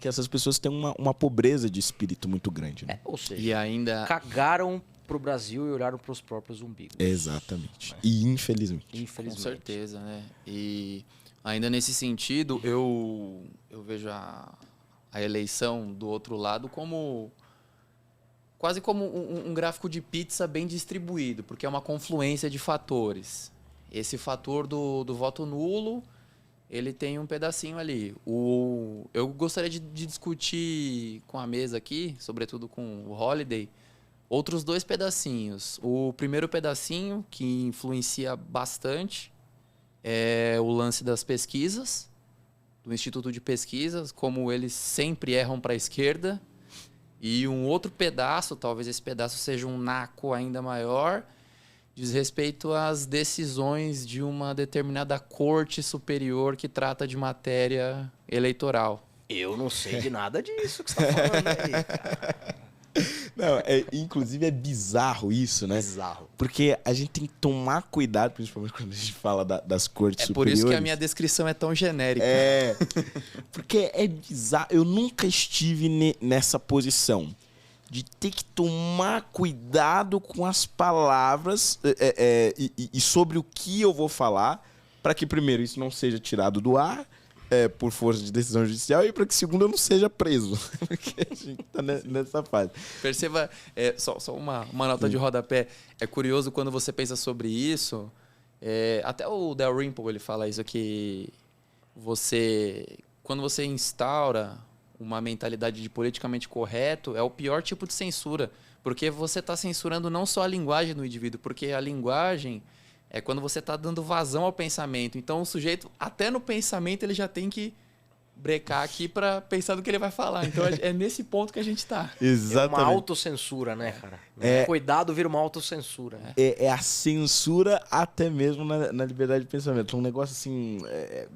Speaker 4: essas pessoas têm uma pobreza de espírito muito grande. Né?
Speaker 3: Ou seja,
Speaker 2: e ainda
Speaker 3: cagaram pro Brasil e olharam pros próprios umbigos.
Speaker 4: Exatamente. E infelizmente.
Speaker 2: Com certeza, né? E ainda nesse sentido, eu vejo a eleição do outro lado como quase como um gráfico de pizza bem distribuído, porque é uma confluência de fatores. Esse fator do voto nulo, ele tem um pedacinho ali. Eu gostaria de discutir com a mesa aqui, sobretudo com o Holliday, outros 2 pedacinhos. O primeiro pedacinho, que influencia bastante, é o lance das pesquisas, do Instituto de Pesquisas, como eles sempre erram para a esquerda. E um outro pedaço, talvez esse pedaço seja um naco ainda maior, diz respeito às decisões de uma determinada corte superior que trata de matéria eleitoral.
Speaker 3: Eu não sei de nada disso que você tá falando aí, cara.
Speaker 4: Não, inclusive é bizarro isso, né?
Speaker 3: Bizarro.
Speaker 4: Porque a gente tem que tomar cuidado, principalmente quando a gente fala das cortes
Speaker 2: É por
Speaker 4: superiores.
Speaker 2: isso que a minha descrição é tão genérica.
Speaker 4: Porque é bizarro. Eu nunca estive nessa posição de ter que tomar cuidado com as palavras e sobre o que eu vou falar, para que, primeiro, isso não seja tirado do ar por força de decisão judicial e para que, segundo, eu não seja preso. Porque a gente tá nessa fase.
Speaker 2: Perceba, só uma nota de rodapé. É curioso quando você pensa sobre isso. Até o Dalrymple ele fala isso, que quando você instaura uma mentalidade de politicamente correto, é o pior tipo de censura. Porque você está censurando não só a linguagem do indivíduo, porque a linguagem é quando você está dando vazão ao pensamento. Então, o sujeito, até no pensamento, ele já tem que brecar aqui para pensar do que ele vai falar. Então, é nesse ponto que a gente está.
Speaker 4: Exatamente.
Speaker 3: É uma autocensura, né, cara? Cuidado vira uma autocensura.
Speaker 4: É a censura até mesmo na liberdade de pensamento. Um negócio, assim,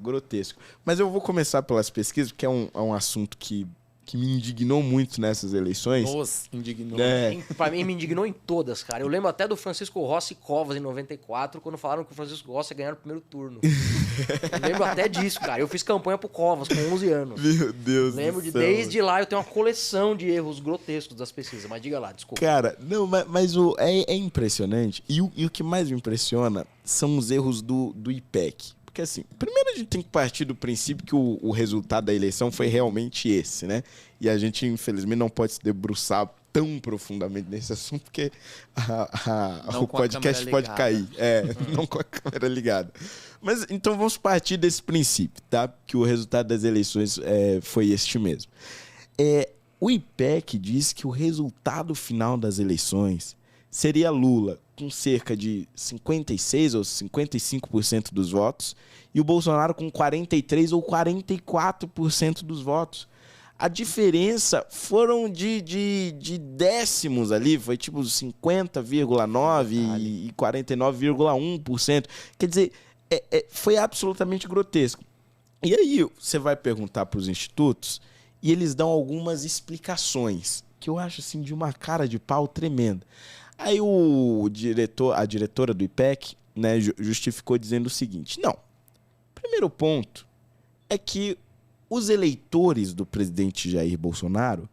Speaker 4: grotesco. Mas eu vou começar pelas pesquisas, porque é um assunto que me indignou muito nessas eleições.
Speaker 2: Nos indignou.
Speaker 3: Pra mim, me indignou em todas, cara. Eu lembro até do Francisco Rossi Covas em 94, quando falaram que o Francisco Rossi ia ganhar no primeiro turno. Eu lembro até disso, cara. Eu fiz campanha pro Covas com 11 anos.
Speaker 4: Meu Deus
Speaker 3: Lembro
Speaker 4: do céu.
Speaker 3: desde lá eu tenho uma coleção de erros grotescos das pesquisas. Mas diga lá, desculpa.
Speaker 4: Cara, não, mas é impressionante. E o que mais me impressiona são os erros do IPEC. Porque assim, primeiro a gente tem que partir do princípio que o resultado da eleição foi realmente esse, né? E a gente, infelizmente, não pode se debruçar tão profundamente nesse assunto, porque o podcast pode cair. Não com a câmera ligada. Mas então vamos partir desse princípio, tá? Que o resultado das eleições foi este mesmo. O IPEC diz que o resultado final das eleições seria Lula com cerca de 56% ou 55% dos votos e o Bolsonaro com 43% ou 44% dos votos. A diferença foram de décimos ali, foi tipo 50,9% e 49,1%. Quer dizer, foi absolutamente grotesco. E aí você vai perguntar para os institutos e eles dão algumas explicações que eu acho assim de uma cara de pau tremenda. Aí a diretora do IPEC, né, justificou dizendo o seguinte: não, primeiro ponto é que os eleitores do presidente Jair Bolsonaro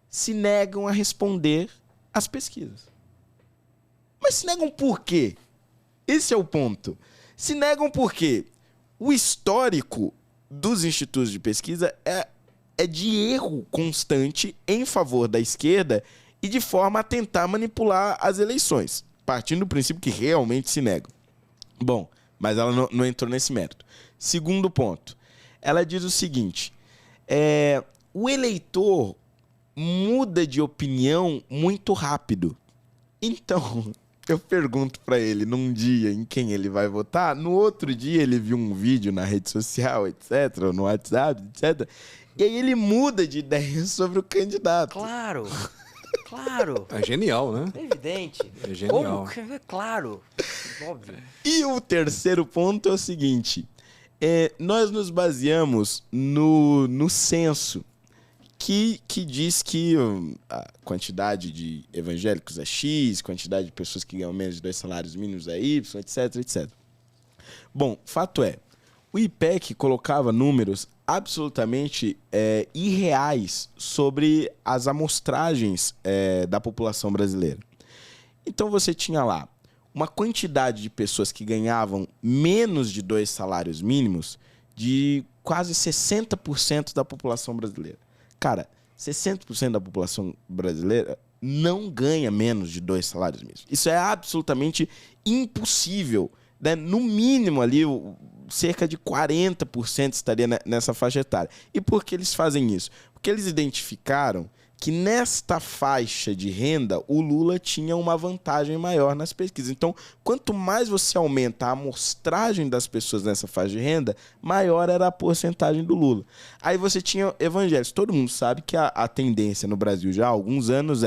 Speaker 4: se negam a responder às pesquisas. Mas se negam por quê? Esse é o ponto. Se negam porque o histórico dos institutos de pesquisa é de erro constante em favor da esquerda e de forma a tentar manipular as eleições, partindo do princípio que realmente se negam. Bom, mas ela não entrou nesse mérito. Segundo ponto, ela diz o seguinte: o eleitor muda de opinião muito rápido. Então, eu pergunto para ele num dia em quem ele vai votar, no outro dia ele viu um vídeo na rede social, etc., ou no WhatsApp, etc., e aí ele muda de ideia sobre o candidato.
Speaker 3: Claro. Claro.
Speaker 1: É genial, né?
Speaker 3: É evidente.
Speaker 1: É genial.
Speaker 3: Como? É claro. Óbvio.
Speaker 4: E o terceiro ponto é o seguinte: nós nos baseamos no censo, que diz que a quantidade de evangélicos é X, quantidade de pessoas que ganham menos de 2 salários mínimos é Y, etc, etc. Bom, fato é, o IPEC colocava números absolutamente irreais sobre as amostragens da população brasileira. Então você tinha lá uma quantidade de pessoas que ganhavam menos de 2 salários mínimos de quase 60% da população brasileira. Cara, 60% da população brasileira não ganha menos de 2 salários mínimos. Isso é absolutamente impossível, né? No mínimo ali, cerca de 40% estaria nessa faixa etária. E por que eles fazem isso? Porque eles identificaram que nesta faixa de renda o Lula tinha uma vantagem maior nas pesquisas. Então, quanto mais você aumenta a amostragem das pessoas nessa faixa de renda, maior era a porcentagem do Lula. Aí você tinha evangélicos. Todo mundo sabe que a tendência no Brasil já há alguns anos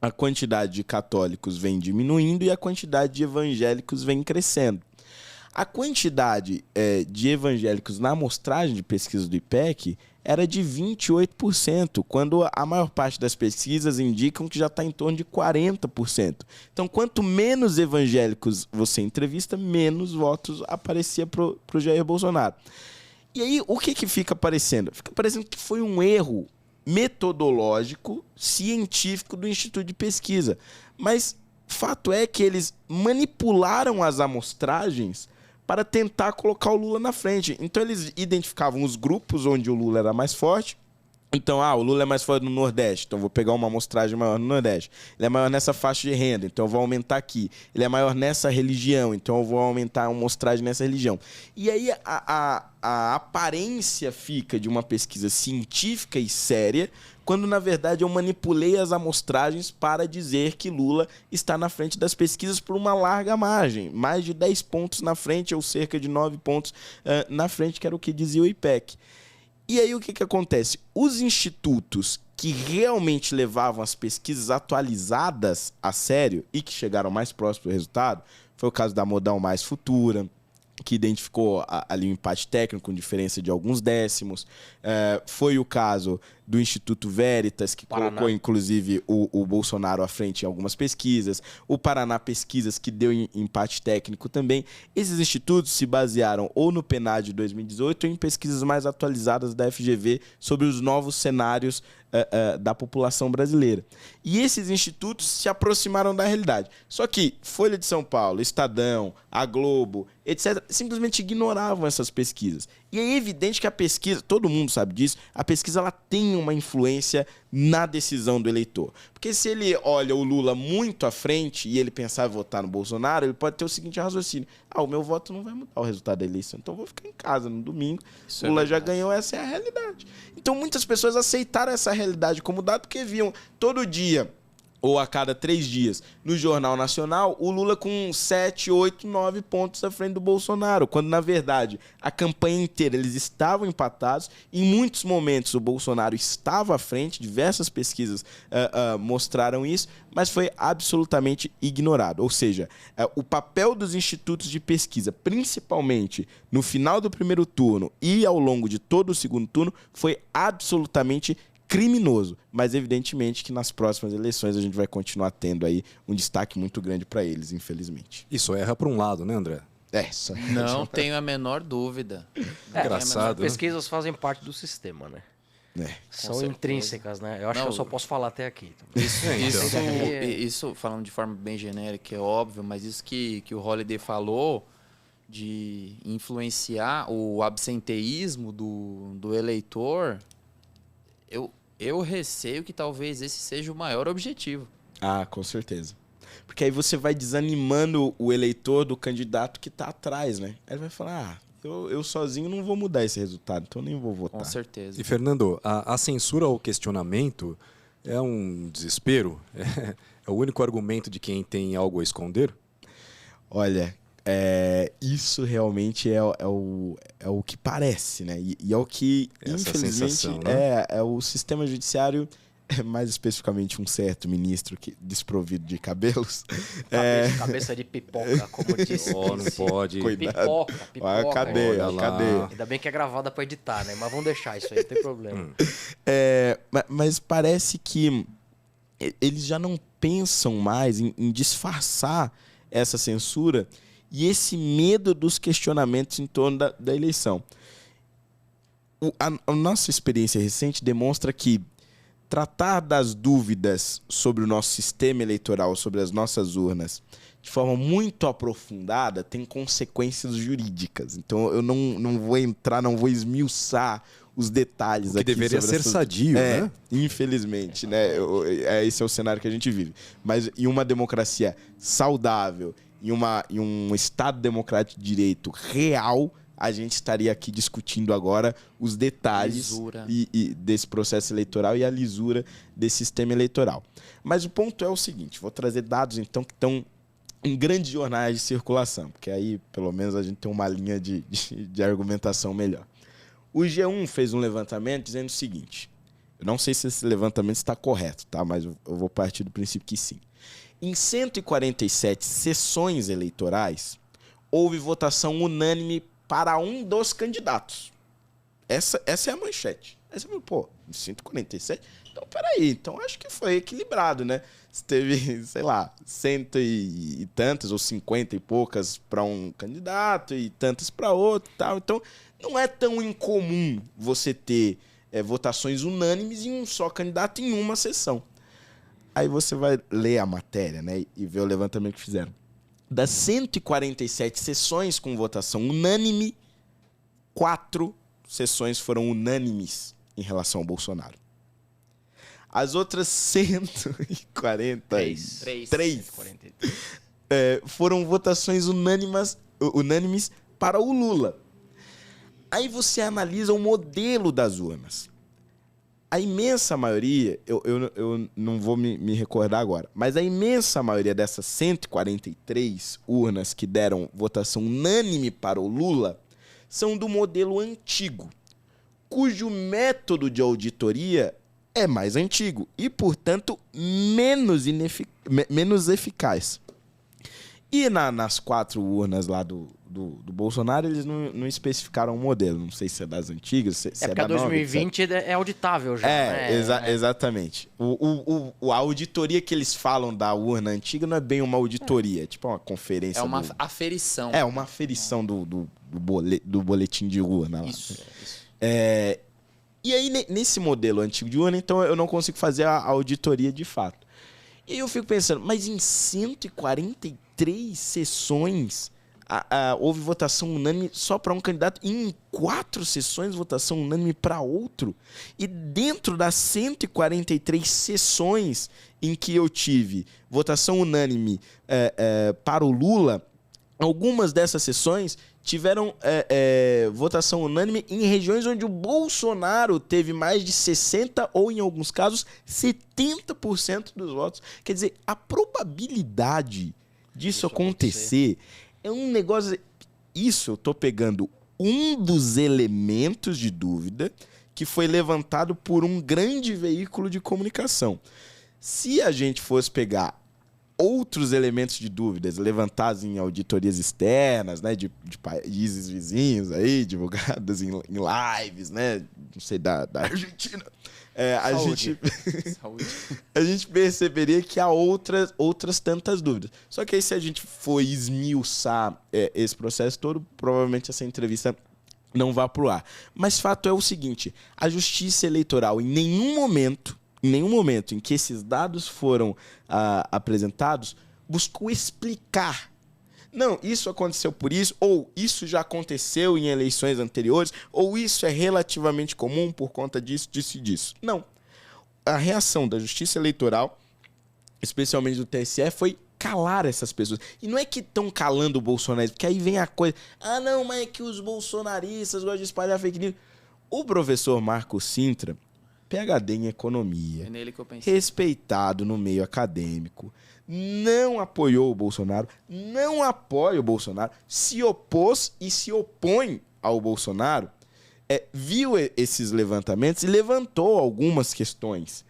Speaker 4: a quantidade de católicos vem diminuindo e a quantidade de evangélicos vem crescendo. A quantidade de evangélicos na amostragem de pesquisa do IPEC era de 28%, quando a maior parte das pesquisas indicam que já está em torno de 40%. Então, quanto menos evangélicos você entrevista, menos votos aparecia para o Jair Bolsonaro. E aí, o que fica parecendo? Fica parecendo que foi um erro metodológico, científico do Instituto de Pesquisa. Mas fato é que eles manipularam as amostragens para tentar colocar o Lula na frente. Então eles identificavam os grupos onde o Lula era mais forte. Então, o Lula é mais forte no Nordeste, então vou pegar uma amostragem maior no Nordeste. Ele é maior nessa faixa de renda, então eu vou aumentar aqui. Ele é maior nessa religião, então eu vou aumentar a amostragem nessa religião. E aí a aparência fica de uma pesquisa científica e séria, quando na verdade eu manipulei as amostragens para dizer que Lula está na frente das pesquisas por uma larga margem, mais de 10 pontos na frente ou cerca de 9 pontos na frente, que era o que dizia o IPEC. E aí o que acontece? Os institutos que realmente levavam as pesquisas atualizadas a sério e que chegaram mais próximo do resultado, foi o caso da Modal Mais Futura, que identificou ali um empate técnico com diferença de alguns décimos. Foi o caso do Instituto Veritas, que colocou, inclusive, o Bolsonaro à frente em algumas pesquisas. O Paraná Pesquisas, que deu empate técnico também. Esses institutos se basearam ou no PNAD de 2018 ou em pesquisas mais atualizadas da FGV sobre os novos cenários da população brasileira. E esses institutos se aproximaram da realidade. Só que Folha de São Paulo, Estadão, a Globo, etc., simplesmente ignoravam essas pesquisas. E é evidente que a pesquisa, todo mundo sabe disso, a pesquisa ela tem uma influência na decisão do eleitor. Porque se ele olha o Lula muito à frente e ele pensar em votar no Bolsonaro, ele pode ter o seguinte raciocínio: o meu voto não vai mudar o resultado da eleição, então eu vou ficar em casa no domingo. Isso Lula já ganhou, essa é a realidade. Então muitas pessoas aceitaram essa realidade como dado porque viam todo dia, ou a cada 3 dias, no Jornal Nacional, o Lula com 7, 8, 9 pontos à frente do Bolsonaro, quando, na verdade, a campanha inteira eles estavam empatados. Em muitos momentos, o Bolsonaro estava à frente, diversas pesquisas mostraram isso, mas foi absolutamente ignorado. Ou seja, o papel dos institutos de pesquisa, principalmente no final do primeiro turno e ao longo de todo o segundo turno, foi absolutamente criminoso, mas evidentemente que nas próximas eleições a gente vai continuar tendo aí um destaque muito grande para eles, infelizmente.
Speaker 1: Isso erra para um lado, né, André?
Speaker 2: Não tenho a menor dúvida.
Speaker 1: Engraçado.
Speaker 3: As pesquisas fazem parte do sistema, né? São intrínsecas, né? Eu acho que eu só posso falar até aqui.
Speaker 2: Isso, falando de forma bem genérica, é óbvio, mas isso que o Holliday falou de influenciar o absenteísmo do eleitor, eu receio que talvez esse seja o maior objetivo.
Speaker 4: Com certeza. Porque aí você vai desanimando o eleitor do candidato que está atrás, né? Aí ele vai falar, eu sozinho não vou mudar esse resultado, então eu nem vou votar.
Speaker 2: Com certeza.
Speaker 1: E, Fernando, a censura ao questionamento é um desespero? É o único argumento de quem tem algo a esconder?
Speaker 4: Olha, isso realmente é o que parece, né? E é o que, essa infelizmente, sensação, né? É o sistema judiciário, mais especificamente um certo ministro desprovido de cabelos.
Speaker 3: Cabeça de pipoca, como disse.
Speaker 1: Não pode.
Speaker 3: Pipoca.
Speaker 4: Cadê?
Speaker 3: Ainda bem que é gravada para editar, né? Mas vamos deixar isso aí, não tem problema.
Speaker 4: Mas parece que eles já não pensam mais em disfarçar essa censura e esse medo dos questionamentos em torno da eleição. A nossa experiência recente demonstra que tratar das dúvidas sobre o nosso sistema eleitoral, sobre as nossas urnas, de forma muito aprofundada, tem consequências jurídicas. Então, eu não vou entrar, não vou esmiuçar os detalhes aqui.
Speaker 1: Que deveria ser sadio, né?
Speaker 4: Infelizmente, né? Esse é o cenário que a gente vive. Mas em uma democracia saudável, em um Estado democrático de direito real, a gente estaria aqui discutindo agora os detalhes e desse processo eleitoral e a lisura desse sistema eleitoral. Mas o ponto é o seguinte, vou trazer dados então que estão em grandes jornais de circulação, porque aí pelo menos a gente tem uma linha de argumentação melhor. O G1 fez um levantamento dizendo o seguinte, eu não sei se esse levantamento está correto, tá? Mas eu vou partir do princípio que sim. Em 147 sessões eleitorais, houve votação unânime para um dos candidatos. Essa é a manchete. Aí você falou, pô, 147? Então, peraí. Então, acho que foi equilibrado, né? Teve, sei lá, 100 e tantas ou 50 e poucas para um candidato e tantas para outro e tal. Então, não é tão incomum você ter votações unânimes em um só candidato em uma sessão. Aí você vai ler a matéria, né, e ver o levantamento que fizeram. Das 147 sessões com votação unânime, 4 sessões foram unânimes em relação ao Bolsonaro. As outras 143 foram votações unânimes para o Lula. Aí você analisa o modelo das urnas. A imensa maioria, eu não vou me recordar agora, mas a imensa maioria dessas 143 urnas que deram votação unânime para o Lula são do modelo antigo, cujo método de auditoria é mais antigo e, portanto, menos eficaz. E nas 4 urnas lá do Bolsonaro, eles não especificaram o modelo. Não sei se é das antigas, se
Speaker 3: porque a 2020 é auditável já.
Speaker 4: Exatamente. A auditoria que eles falam da urna antiga não é bem uma auditoria, é tipo uma conferência.
Speaker 2: É uma aferição.
Speaker 4: É uma aferição do boletim de urna lá.
Speaker 2: Isso.
Speaker 4: E aí, nesse modelo antigo de urna, então eu não consigo fazer a auditoria de fato. E aí eu fico pensando, mas em 143 sessões houve votação unânime só para um candidato e em 4 sessões votação unânime para outro? E dentro das 143 sessões em que eu tive votação unânime para o Lula, algumas dessas sessões tiveram votação unânime em regiões onde o Bolsonaro teve mais de 60% ou, em alguns casos, 70% dos votos. Quer dizer, a probabilidade disso acontecer é um negócio... Isso eu tô pegando um dos elementos de dúvida que foi levantado por um grande veículo de comunicação. Se a gente fosse pegar outros elementos de dúvidas levantados em auditorias externas, né, de países vizinhos aí, divulgados em lives, né, não sei, da Argentina, a gente perceberia que há outras tantas dúvidas. Só que aí, se a gente for esmiuçar esse processo todo, provavelmente essa entrevista não vai pro ar. Mas fato é o seguinte, a Justiça Eleitoral em nenhum momento em que esses dados foram apresentados, buscou explicar. Não, isso aconteceu por isso, ou isso já aconteceu em eleições anteriores, ou isso é relativamente comum por conta disso, disso e disso. Não. A reação da Justiça Eleitoral, especialmente do TSE, foi calar essas pessoas. E não é que estão calando o Bolsonaro, porque aí vem a coisa... Ah, não, mas é que os bolsonaristas gostam de espalhar fake news. O professor Marco Sintra, PhD em economia,
Speaker 2: É nele que eu pensei.
Speaker 4: respeitado no meio acadêmico, não apoiou o Bolsonaro, não apoia o Bolsonaro, se opôs e se opõe ao Bolsonaro, viu esses levantamentos e levantou algumas questões.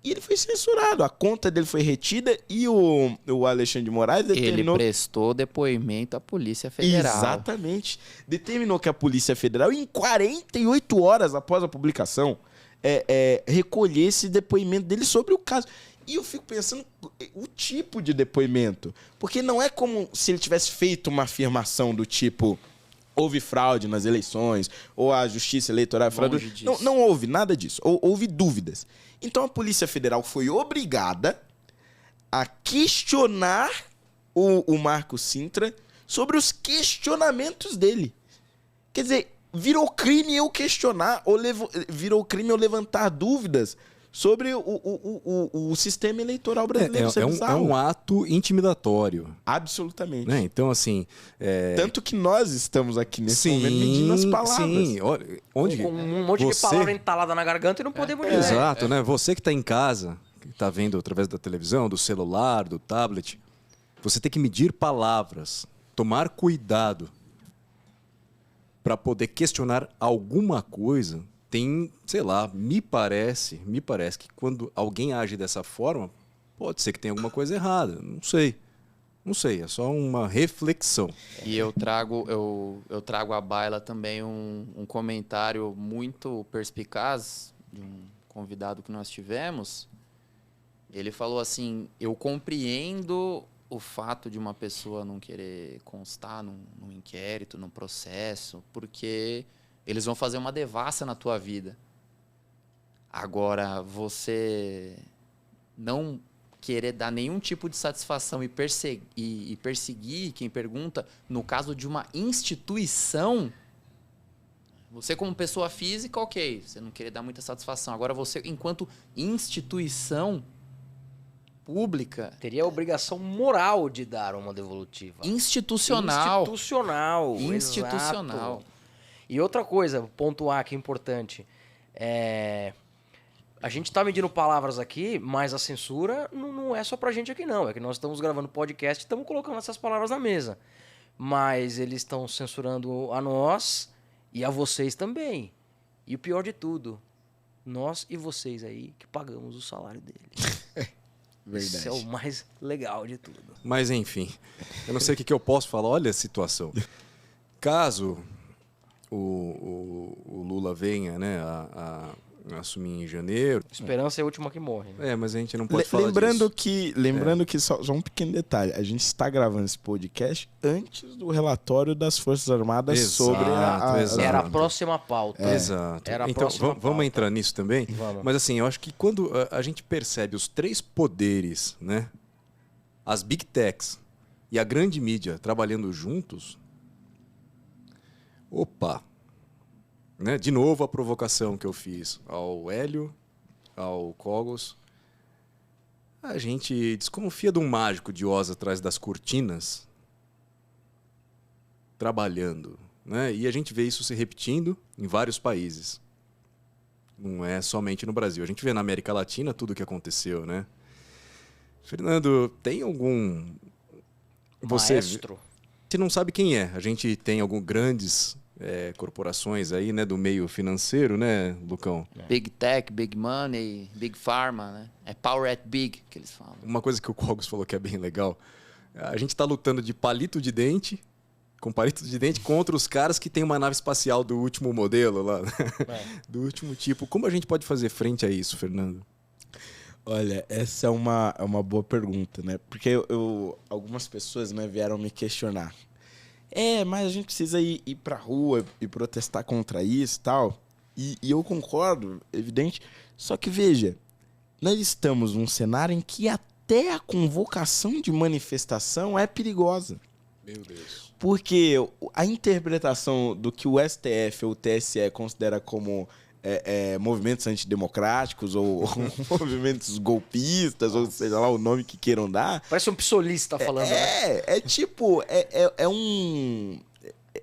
Speaker 4: E ele foi censurado, a conta dele foi retida e o Alexandre de Moraes determinou...
Speaker 2: Ele prestou depoimento à Polícia Federal.
Speaker 4: Exatamente. Determinou que a Polícia Federal, em 48 horas após a publicação, recolher esse depoimento dele sobre o caso. E eu fico pensando o tipo de depoimento. Porque não é como se ele tivesse feito uma afirmação do tipo houve fraude nas eleições, ou a Justiça Eleitoral é fraude. Não houve nada disso. Houve dúvidas. Então a Polícia Federal foi obrigada a questionar o Marco Sintra sobre os questionamentos dele. Quer dizer, virou crime eu questionar, virou crime eu levantar dúvidas sobre o sistema eleitoral brasileiro.
Speaker 1: É um ato intimidatório.
Speaker 4: Absolutamente.
Speaker 1: Né? Então, assim...
Speaker 4: Tanto que nós estamos aqui nesse momento medindo as palavras.
Speaker 1: Sim, onde
Speaker 3: Com um monte de palavra entalada na garganta e não podemos dizer.
Speaker 1: Exato, né? Você que está em casa, que está vendo através da televisão, do celular, do tablet, você tem que medir palavras, tomar cuidado para poder questionar alguma coisa. Tem, sei lá, me parece que quando alguém age dessa forma, pode ser que tenha alguma coisa errada. Não sei. Não sei, é só uma reflexão.
Speaker 2: E eu trago à baila também um comentário muito perspicaz de um convidado que nós tivemos. Ele falou assim: eu compreendo o fato de uma pessoa não querer constar num inquérito, num processo, porque eles vão fazer uma devassa na tua vida. Agora, você não querer dar nenhum tipo de satisfação e perseguir quem pergunta, no caso de uma instituição, você como pessoa física, ok, você não querer dar muita satisfação. Agora você, enquanto instituição pública...
Speaker 3: Teria a obrigação moral de dar uma devolutiva.
Speaker 2: Institucional.
Speaker 3: Exato. E outra coisa, pontuar aqui importante, a gente tá medindo palavras aqui, mas a censura não é só pra gente aqui não. É que nós estamos gravando podcast e estamos colocando essas palavras na mesa. Mas eles estão censurando a nós e a vocês também. E o pior de tudo, nós e vocês aí que pagamos o salário deles.
Speaker 4: Verdade.
Speaker 3: Isso é o mais legal de tudo.
Speaker 1: Mas enfim, eu não sei o que eu posso falar. Olha a situação. Caso o Lula venha, né, a assumir em janeiro...
Speaker 3: Esperança é a última que morre. Né?
Speaker 1: Mas a gente não pode falar disso.
Speaker 4: Lembrando que só um pequeno detalhe. A gente está gravando esse podcast antes do relatório das Forças Armadas sobre
Speaker 1: Exato.
Speaker 3: Era a próxima pauta.
Speaker 1: Exato.
Speaker 3: Era a
Speaker 1: então,
Speaker 3: próxima
Speaker 1: vamos
Speaker 3: pauta.
Speaker 1: entrar nisso também?
Speaker 3: Vamos.
Speaker 1: Mas assim, eu acho que quando a gente percebe os três poderes, né? As big techs e a grande mídia trabalhando juntos... Opa! Né? De novo a provocação que eu fiz ao Hélio, ao Cogos. A gente desconfia de um mágico de Oz atrás das cortinas trabalhando, né? E a gente vê isso se repetindo em vários países. Não é somente no Brasil. A gente vê na América Latina tudo o que aconteceu, né? Fernando, tem algum...
Speaker 3: Maestro.
Speaker 1: Você não sabe quem é. A gente tem alguns grandes... corporações aí, né, do meio financeiro, né, Lucão?
Speaker 2: Big Tech, Big Money, Big Pharma, né? É Power at Big que eles falam.
Speaker 1: Uma coisa que o Cogos falou que é bem legal, a gente tá lutando de palito de dente, com palito de dente contra os caras que tem uma nave espacial do último modelo lá, do último tipo. Como a gente pode fazer frente a isso, Fernando?
Speaker 4: Olha, essa é uma boa pergunta, né? Porque algumas pessoas, né, vieram me questionar. Mas a gente precisa ir pra rua e protestar contra isso e tal. E eu concordo, evidente. Só que, veja, nós estamos num cenário em que até a convocação de manifestação é perigosa.
Speaker 1: Meu Deus.
Speaker 4: Porque a interpretação do que o STF ou o TSE considera como movimentos antidemocráticos ou movimentos golpistas, ou seja lá o nome que queiram dar.
Speaker 3: Parece um psolista falando.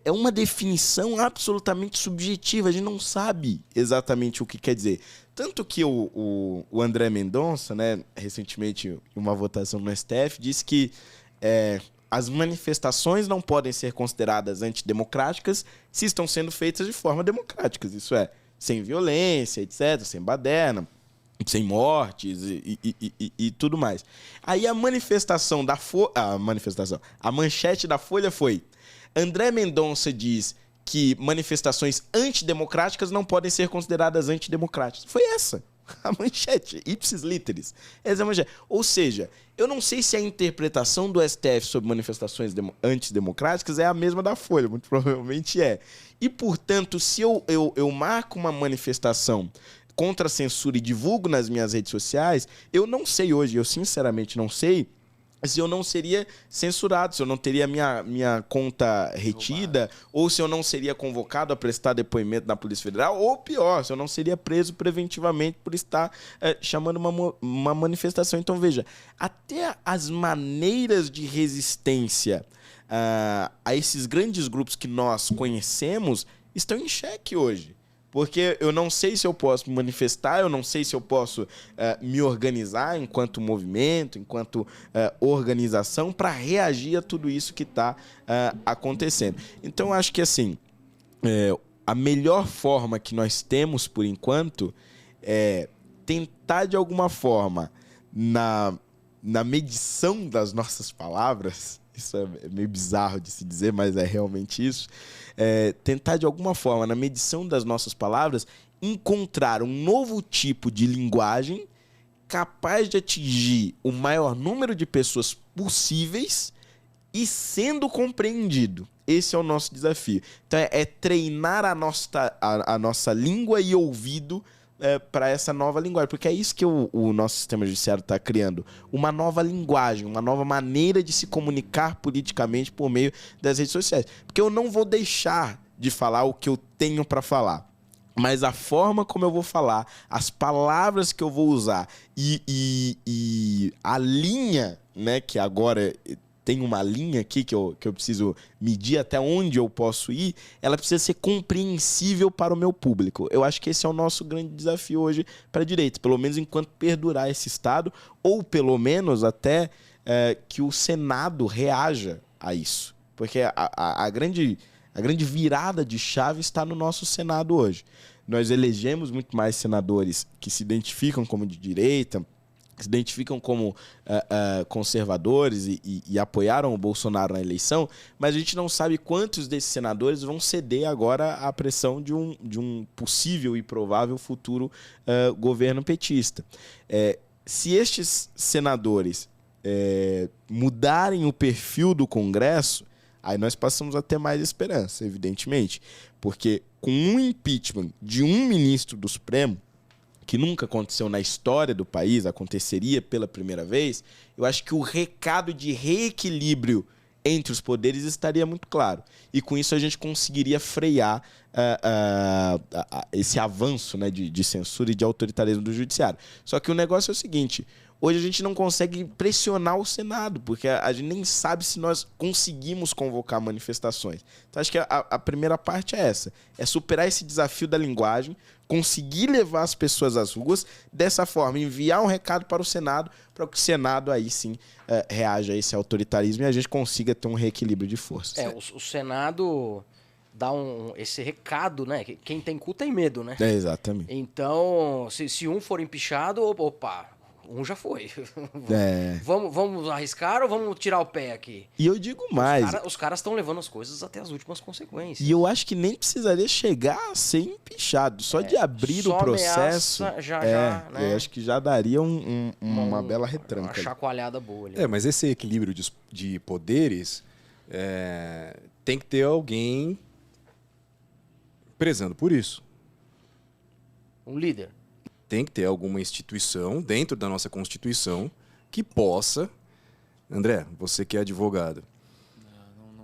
Speaker 4: É uma definição absolutamente subjetiva. A gente não sabe exatamente o que quer dizer. Tanto que o André Mendonça, né, recentemente, em uma votação no STF, disse que as manifestações não podem ser consideradas antidemocráticas se estão sendo feitas de forma democrática. Isso é, sem violência, etc., sem baderna, sem mortes e tudo mais. Aí a manifestação a manchete da Folha foi: André Mendonça diz que manifestações antidemocráticas não podem ser consideradas antidemocráticas. Foi essa a manchete, ipsis literis. Essa é a manchete. Ou seja, eu não sei se a interpretação do STF sobre manifestações antidemocráticas é a mesma da Folha, muito provavelmente é. E, portanto, se eu marco uma manifestação contra a censura e divulgo nas minhas redes sociais, eu não sei hoje, eu sinceramente não sei se eu não seria censurado, se eu não teria minha conta retida, ou se eu não seria convocado a prestar depoimento na Polícia Federal, ou pior, se eu não seria preso preventivamente por estar chamando uma manifestação. Então, veja, até as maneiras de resistência a esses grandes grupos que nós conhecemos estão em xeque hoje. Porque eu não sei se eu posso me manifestar, eu não sei se eu posso me organizar enquanto movimento, enquanto organização, para reagir a tudo isso que está acontecendo. Então, eu acho que assim, a melhor forma que nós temos, por enquanto, é tentar, de alguma forma, na medição das nossas palavras, isso é meio bizarro de se dizer, mas é realmente isso, tentar de alguma forma, na medição das nossas palavras, encontrar um novo tipo de linguagem capaz de atingir o maior número de pessoas possíveis e sendo compreendido. Esse é o nosso desafio. Então é treinar a nossa língua e ouvido para essa nova linguagem. Porque é isso que o nosso sistema judiciário está criando. Uma nova linguagem, uma nova maneira de se comunicar politicamente por meio das redes sociais. Porque eu não vou deixar de falar o que eu tenho para falar. Mas a forma como eu vou falar, as palavras que eu vou usar e a linha, né, que agora tem uma linha aqui que eu preciso medir até onde eu posso ir, ela precisa ser compreensível para o meu público. Eu acho que esse é o nosso grande desafio hoje para a direita, pelo menos enquanto perdurar esse Estado, ou pelo menos até que o Senado reaja a isso. Porque a grande virada de chave está no nosso Senado hoje. Nós elegemos muito mais senadores que se identificam como de direita, que se identificam como conservadores e apoiaram o Bolsonaro na eleição, mas a gente não sabe quantos desses senadores vão ceder agora à pressão de um possível e provável futuro governo petista. Se estes senadores mudarem o perfil do Congresso, aí nós passamos a ter mais esperança, evidentemente. Porque com um impeachment de um ministro do Supremo, que nunca aconteceu na história do país, aconteceria pela primeira vez, eu acho que o recado de reequilíbrio entre os poderes estaria muito claro. E com isso a gente conseguiria frear esse avanço, né, de censura e de autoritarismo do judiciário. Só que o negócio é o seguinte: hoje a gente não consegue pressionar o Senado, porque a gente nem sabe se nós conseguimos convocar manifestações. Então acho que a primeira parte é essa, é superar esse desafio da linguagem, conseguir levar as pessoas às ruas, dessa forma enviar um recado para o Senado, para que o Senado aí sim reaja a esse autoritarismo e a gente consiga ter um reequilíbrio de forças.
Speaker 3: O Senado dá esse recado, né? Quem tem cu tem medo, né?
Speaker 4: Exatamente.
Speaker 3: Então, se um for empichado, opa, um já foi. Vamos arriscar ou vamos tirar o pé aqui?
Speaker 4: E eu digo mais.
Speaker 3: Os caras estão levando as coisas até as últimas consequências.
Speaker 4: E eu acho que nem precisaria chegar a ser empichado. Só de abrir o processo.
Speaker 3: Né?
Speaker 4: Eu acho que já daria uma bela retranca.
Speaker 3: Uma chacoalhada boa ali.
Speaker 1: Mas esse equilíbrio de poderes tem que ter alguém prezando por isso.
Speaker 3: Um líder.
Speaker 1: Tem que ter alguma instituição dentro da nossa Constituição que possa... André, você que é advogado.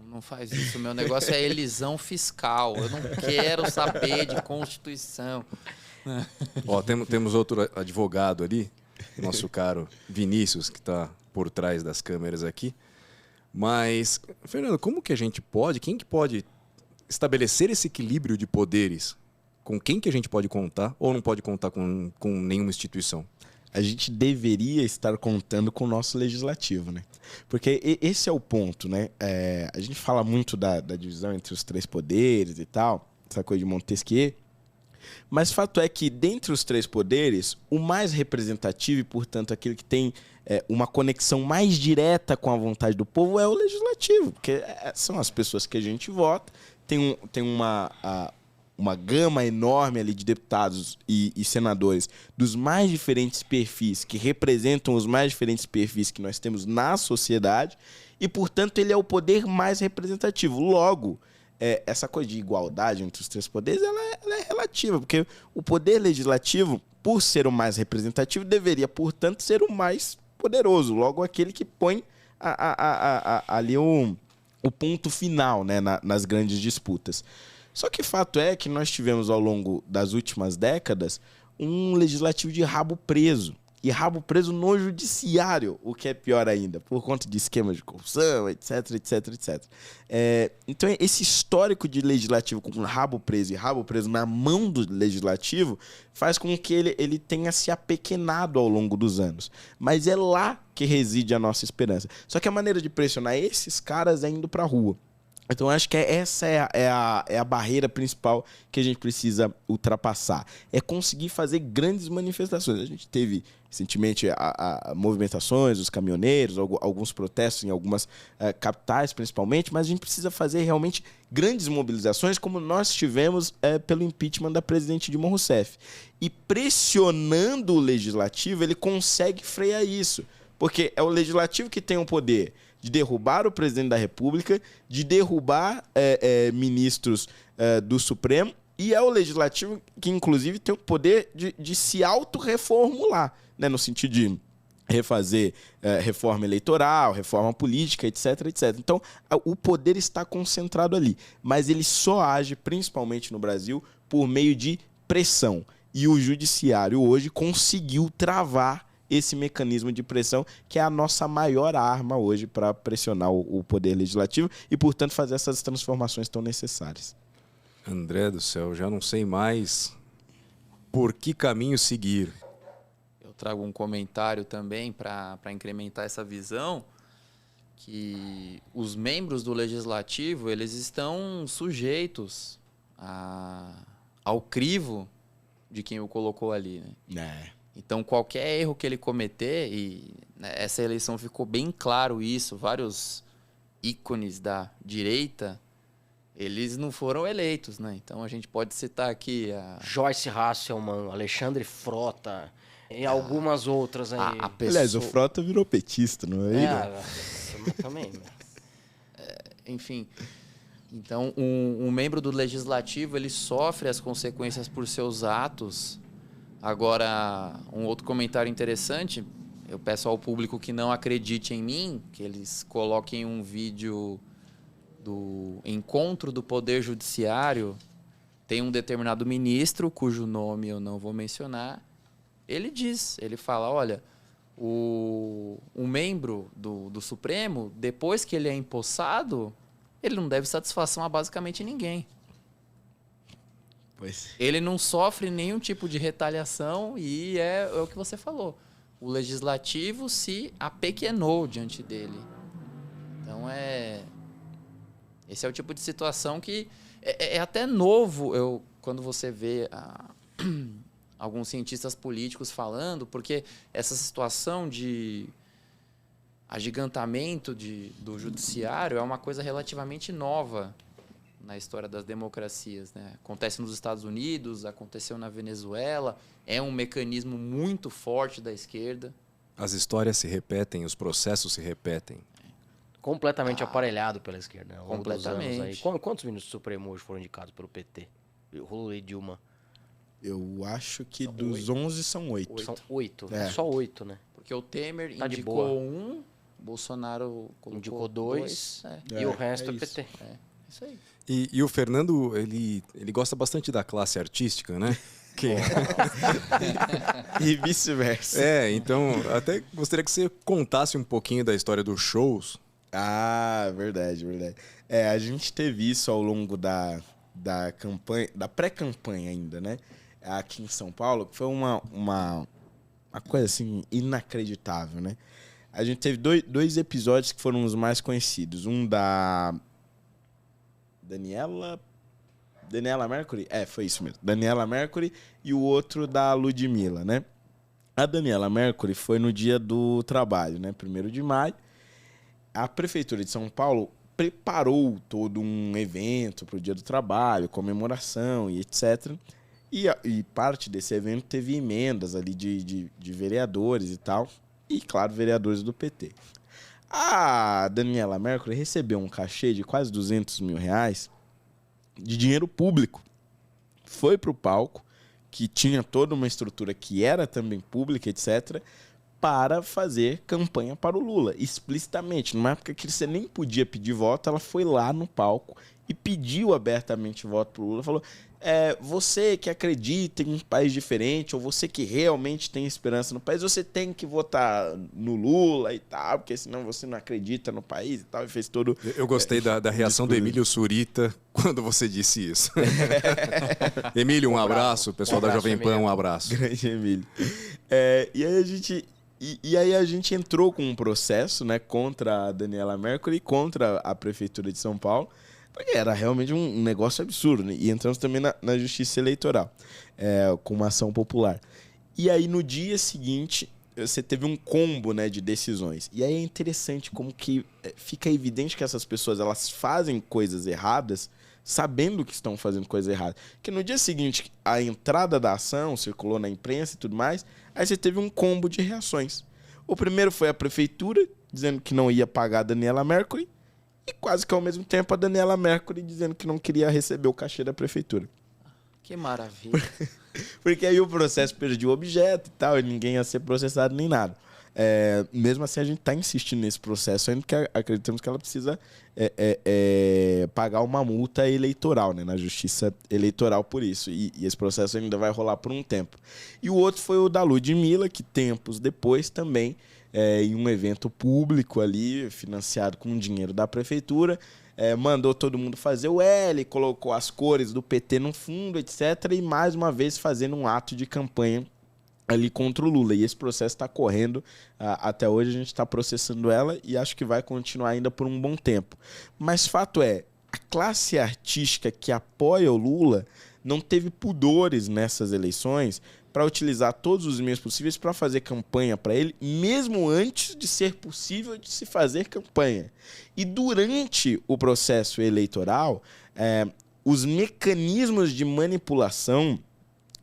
Speaker 2: Não faz isso. Meu negócio é elisão fiscal. Eu não quero saber de Constituição.
Speaker 1: Temos outro advogado ali, nosso caro Vinícius, que está por trás das câmeras aqui. Mas, Fernando, como que a gente pode, quem que pode estabelecer esse equilíbrio de poderes? Com quem que a gente pode contar ou não pode contar com nenhuma instituição?
Speaker 4: A gente deveria estar contando com o nosso legislativo, né? Porque esse é o ponto, né? A gente fala muito da divisão entre os três poderes e tal, essa coisa de Montesquieu, mas fato é que, dentre os três poderes, o mais representativo e, portanto, aquele que tem uma conexão mais direta com a vontade do povo é o legislativo, porque são as pessoas que a gente vota, tem uma gama enorme ali de deputados e senadores dos mais diferentes perfis, que representam os mais diferentes perfis que nós temos na sociedade, e, portanto, ele é o poder mais representativo. Logo, essa coisa de igualdade entre os três poderes, ela é relativa, porque o poder legislativo, por ser o mais representativo, deveria, portanto, ser o mais poderoso, logo aquele que põe ali o ponto final, né, nas grandes disputas. Só que fato é que nós tivemos, ao longo das últimas décadas, um legislativo de rabo preso. E rabo preso no judiciário, o que é pior ainda, por conta de esquemas de corrupção, etc, etc, etc. Então, esse histórico de legislativo com rabo preso e rabo preso na mão do legislativo faz com que ele tenha se apequenado ao longo dos anos. Mas é lá que reside a nossa esperança. Só que a maneira de pressionar esses caras é indo para a rua. Então, eu acho que essa é a barreira principal que a gente precisa ultrapassar. É conseguir fazer grandes manifestações. A gente teve, recentemente, movimentações dos caminhoneiros, alguns protestos em algumas capitais, principalmente, mas a gente precisa fazer realmente grandes mobilizações, como nós tivemos pelo impeachment da presidente Dilma Rousseff. E pressionando o legislativo, ele consegue frear isso. Porque é o legislativo que tem o poder de derrubar o presidente da República, de derrubar ministros do Supremo, e é o legislativo que, inclusive, tem o poder de se autorreformular, né, no sentido de refazer reforma eleitoral, reforma política, etc, etc. Então, o poder está concentrado ali, mas ele só age, principalmente no Brasil, por meio de pressão. E o judiciário hoje conseguiu travar esse mecanismo de pressão, que é a nossa maior arma hoje para pressionar o poder legislativo e, portanto, fazer essas transformações tão necessárias.
Speaker 1: André do céu, já não sei mais por que caminho seguir.
Speaker 2: Eu trago um comentário também para incrementar essa visão, que os membros do Legislativo, eles estão sujeitos ao crivo de quem o colocou ali, né? Então, qualquer erro que ele cometer, e essa eleição ficou bem claro isso, vários ícones da direita, eles não foram eleitos, né? Então, a gente pode citar aqui
Speaker 3: Joyce Hasselman, Alexandre Frota e algumas outras aí.
Speaker 4: Aliás, o Frota virou petista, não é?
Speaker 3: Também.
Speaker 2: Enfim, então, um membro do Legislativo, ele sofre as consequências por seus atos. Agora, um outro comentário interessante, eu peço ao público que não acredite em mim, que eles coloquem um vídeo do encontro do Poder Judiciário. Tem um determinado ministro, cujo nome eu não vou mencionar, ele fala, olha, um membro do Supremo, depois que ele é empossado, ele não deve satisfação a basicamente ninguém. Ele não sofre nenhum tipo de retaliação e é o que você falou. O legislativo se apequenou diante dele. Então, esse é o tipo de situação que é até novo quando você vê alguns cientistas políticos falando, porque essa situação de agigantamento do judiciário é uma coisa relativamente nova na história das democracias, né? Acontece nos Estados Unidos, aconteceu na Venezuela, é um mecanismo muito forte da esquerda.
Speaker 1: As histórias se repetem, os processos se repetem.
Speaker 3: Completamente aparelhado pela esquerda, né? Ao longo dos
Speaker 2: Completamente.
Speaker 3: anos aí. Quantos ministros do Supremo hoje foram indicados pelo PT? Lula e Dilma.
Speaker 4: Eu acho que dos 11 são 8.
Speaker 3: São 8.
Speaker 4: É.
Speaker 3: Só 8, né?
Speaker 2: Porque o Temer
Speaker 3: Tá de
Speaker 2: indicou
Speaker 3: boa.
Speaker 2: um, Bolsonaro colocou
Speaker 3: Indicou 2
Speaker 2: É.
Speaker 3: e o resto é
Speaker 4: isso.
Speaker 3: PT.
Speaker 2: Isso aí.
Speaker 1: E o Fernando, ele gosta bastante da classe artística, né?
Speaker 4: E vice-versa.
Speaker 1: Então, até gostaria que você contasse um pouquinho da história dos shows.
Speaker 4: Ah, verdade, verdade. A gente teve isso ao longo da campanha, da pré-campanha ainda, né? Aqui em São Paulo, que foi uma coisa assim inacreditável, né? A gente teve dois episódios que foram os mais conhecidos. Um da Daniela Mercury? Foi isso mesmo. Daniela Mercury e o outro da Ludmilla, né? A Daniela Mercury foi no Dia do Trabalho, né? 1º de maio. A Prefeitura de São Paulo preparou todo um evento para o Dia do Trabalho, comemoração e etc. E parte desse evento teve emendas ali de vereadores e tal. E, claro, vereadores do PT. A Daniela Mercury recebeu um cachê de quase R$200 mil de dinheiro público. Foi para o palco, que tinha toda uma estrutura que era também pública, etc., para fazer campanha para o Lula, explicitamente. Numa época que você nem podia pedir voto, ela foi lá no palco e pediu abertamente voto para o Lula. Falou, você que acredita em um país diferente, ou você que realmente tem esperança no país, você tem que votar no Lula e tal, porque senão você não acredita no país e tal. E fez todo...
Speaker 1: Eu gostei da reação do Emílio Surita quando você disse isso. Emílio, um abraço. Pessoal da Jovem Pan, um abraço.
Speaker 4: Grande Emílio. E aí a gente... E aí a gente entrou com um processo, né, contra a Daniela Mercury e contra a Prefeitura de São Paulo, porque era realmente um negócio absurdo, né? E entramos também na Justiça Eleitoral, com uma ação popular. E aí no dia seguinte você teve um combo, né, de decisões. E aí é interessante como que fica evidente que essas pessoas elas fazem coisas erradas sabendo que estão fazendo coisa errada. Que no dia seguinte, a entrada da ação circulou na imprensa e tudo mais, aí você teve um combo de reações. O primeiro foi a prefeitura, dizendo que não ia pagar a Daniela Mercury, e quase que ao mesmo tempo a Daniela Mercury dizendo que não queria receber o cachê da prefeitura.
Speaker 2: Que maravilha.
Speaker 4: Porque aí o processo perdia o objeto e tal, e ninguém ia ser processado nem nada. Mesmo assim, a gente está insistindo nesse processo, ainda que acreditamos que ela precisa pagar uma multa eleitoral, né, na Justiça Eleitoral por isso. E esse processo ainda vai rolar por um tempo. E o outro foi o da Ludmilla, que tempos depois também, em um evento público ali, financiado com dinheiro da prefeitura, mandou todo mundo fazer o L, colocou as cores do PT no fundo, etc. E mais uma vez fazendo um ato de campanha ali contra o Lula. E esse processo está correndo até hoje, a gente está processando ela e acho que vai continuar ainda por um bom tempo. Mas fato é, a classe artística que apoia o Lula não teve pudores nessas eleições para utilizar todos os meios possíveis para fazer campanha para ele, mesmo antes de ser possível de se fazer campanha. E durante o processo eleitoral, os mecanismos de manipulação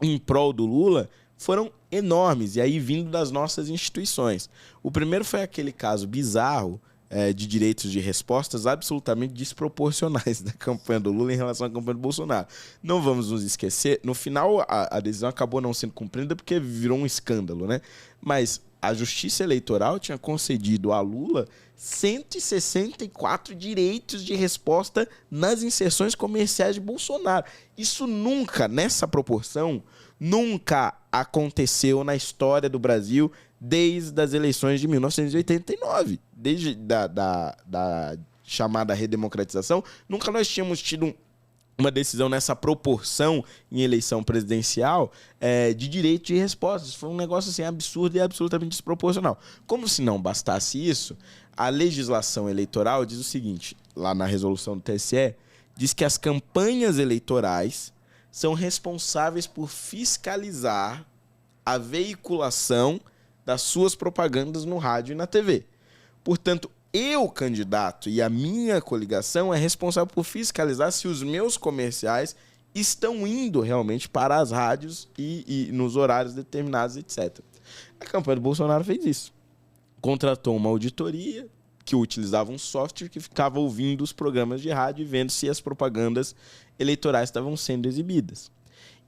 Speaker 4: em prol do Lula foram enormes, e aí vindo das nossas instituições. O primeiro foi aquele caso bizarro de direitos de respostas absolutamente desproporcionais da campanha do Lula em relação à campanha do Bolsonaro. Não vamos nos esquecer, no final a decisão acabou não sendo cumprida porque virou um escândalo, né? Mas a Justiça Eleitoral tinha concedido a Lula 164 direitos de resposta nas inserções comerciais de Bolsonaro. Isso nunca, nessa proporção, nunca aconteceu na história do Brasil desde as eleições de 1989. Desde da chamada redemocratização, nunca nós tínhamos tido uma decisão nessa proporção em eleição presidencial de direito de respostas. Foi um negócio assim, absurdo e absolutamente desproporcional. Como se não bastasse isso, a legislação eleitoral diz o seguinte, lá na resolução do TSE, diz que as campanhas eleitorais são responsáveis por fiscalizar a veiculação das suas propagandas no rádio e na TV. Portanto, eu, candidato, e a minha coligação é responsável por fiscalizar se os meus comerciais estão indo realmente para as rádios e nos horários determinados, etc. A campanha do Bolsonaro fez isso. Contratou uma auditoria que utilizava um software que ficava ouvindo os programas de rádio e vendo se as propagandas eleitorais estavam sendo exibidas.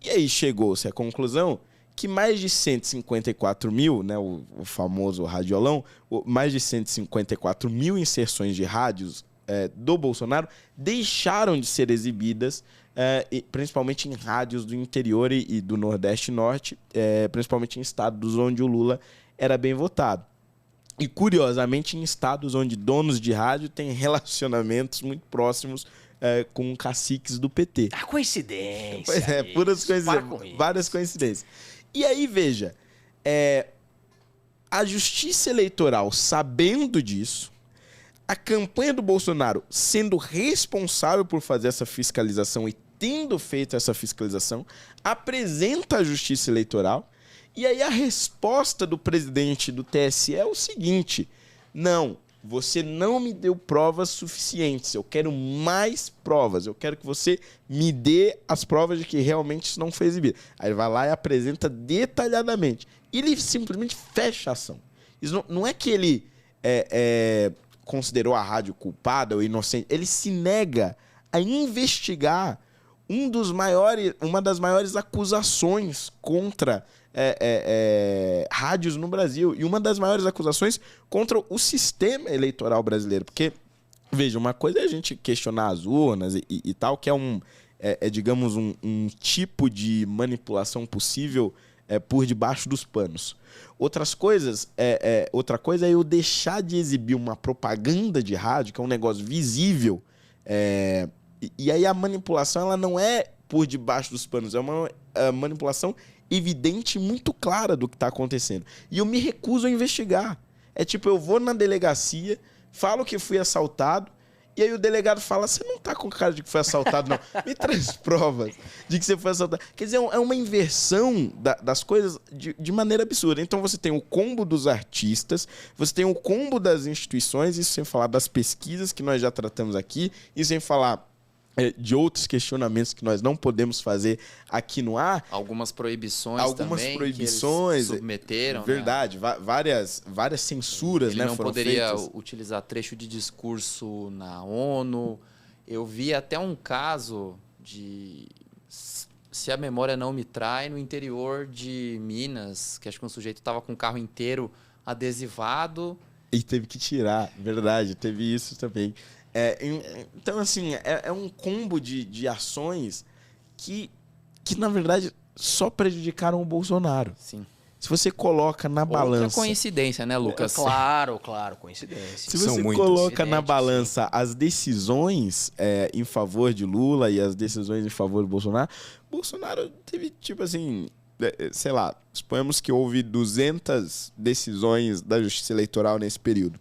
Speaker 4: E aí chegou-se à conclusão que mais de 154 mil, né, o famoso radiolão, mais de 154 mil inserções de rádios do Bolsonaro deixaram de ser exibidas, principalmente em rádios do interior e do Nordeste e Norte, principalmente em estados onde o Lula era bem votado. E, curiosamente, em estados onde donos de rádio têm relacionamentos muito próximos com caciques do PT.
Speaker 3: A coincidência.
Speaker 4: Pois é, puras coincidências, várias coincidências. E aí, veja, a Justiça Eleitoral, sabendo disso, a campanha do Bolsonaro sendo responsável por fazer essa fiscalização e tendo feito essa fiscalização, apresenta a Justiça Eleitoral, e aí a resposta do presidente do TSE é o seguinte: não, você não me deu provas suficientes, eu quero mais provas, eu quero que você me dê as provas de que realmente isso não foi exibido. Aí ele vai lá e apresenta detalhadamente. E ele simplesmente fecha a ação. Isso não é que ele considerou a rádio culpada ou inocente, ele se nega a investigar uma das maiores acusações contra rádios no Brasil e uma das maiores acusações contra o sistema eleitoral brasileiro. Porque, veja, uma coisa é a gente questionar as urnas e tal, que digamos, um tipo de manipulação possível por debaixo dos panos. Outra coisa é eu deixar de exibir uma propaganda de rádio, que é um negócio visível, e aí a manipulação ela não é por debaixo dos panos, é uma manipulação evidente e muito clara do que está acontecendo. E eu me recuso a investigar. É tipo, eu vou na delegacia, falo que fui assaltado, e aí o delegado fala, você não tá com cara de que foi assaltado, não. Me traz provas de que você foi assaltado. Quer dizer, é uma inversão das coisas de maneira absurda. Então você tem o combo dos artistas, você tem o combo das instituições, isso sem falar das pesquisas que nós já tratamos aqui, e sem falar de outros questionamentos que nós não podemos fazer aqui no ar.
Speaker 2: Algumas proibições
Speaker 4: Algumas
Speaker 2: também
Speaker 4: proibições,
Speaker 2: que eles submeteram.
Speaker 4: Verdade,
Speaker 2: né?
Speaker 4: várias censuras,
Speaker 2: Ele
Speaker 4: né,
Speaker 2: não
Speaker 4: foram
Speaker 2: poderia
Speaker 4: feitas.
Speaker 2: utilizar trecho de discurso na ONU. Eu vi até um caso de, se a memória não me trai, no interior de Minas, que acho que um sujeito estava com o carro inteiro adesivado.
Speaker 4: E teve que tirar, verdade, teve isso também. Então, assim, é um combo de ações que, na verdade, só prejudicaram o Bolsonaro.
Speaker 2: Sim.
Speaker 4: Se você coloca na balança...
Speaker 2: Outra coincidência, né, Lucas?
Speaker 3: Claro, coincidência.
Speaker 4: Se
Speaker 1: São
Speaker 4: você
Speaker 1: muitas.
Speaker 4: coloca na
Speaker 3: Evidente,
Speaker 4: balança as decisões em favor de Lula e as decisões em favor do Bolsonaro teve, tipo assim, sei lá, suponhamos que houve 200 decisões da Justiça Eleitoral nesse período.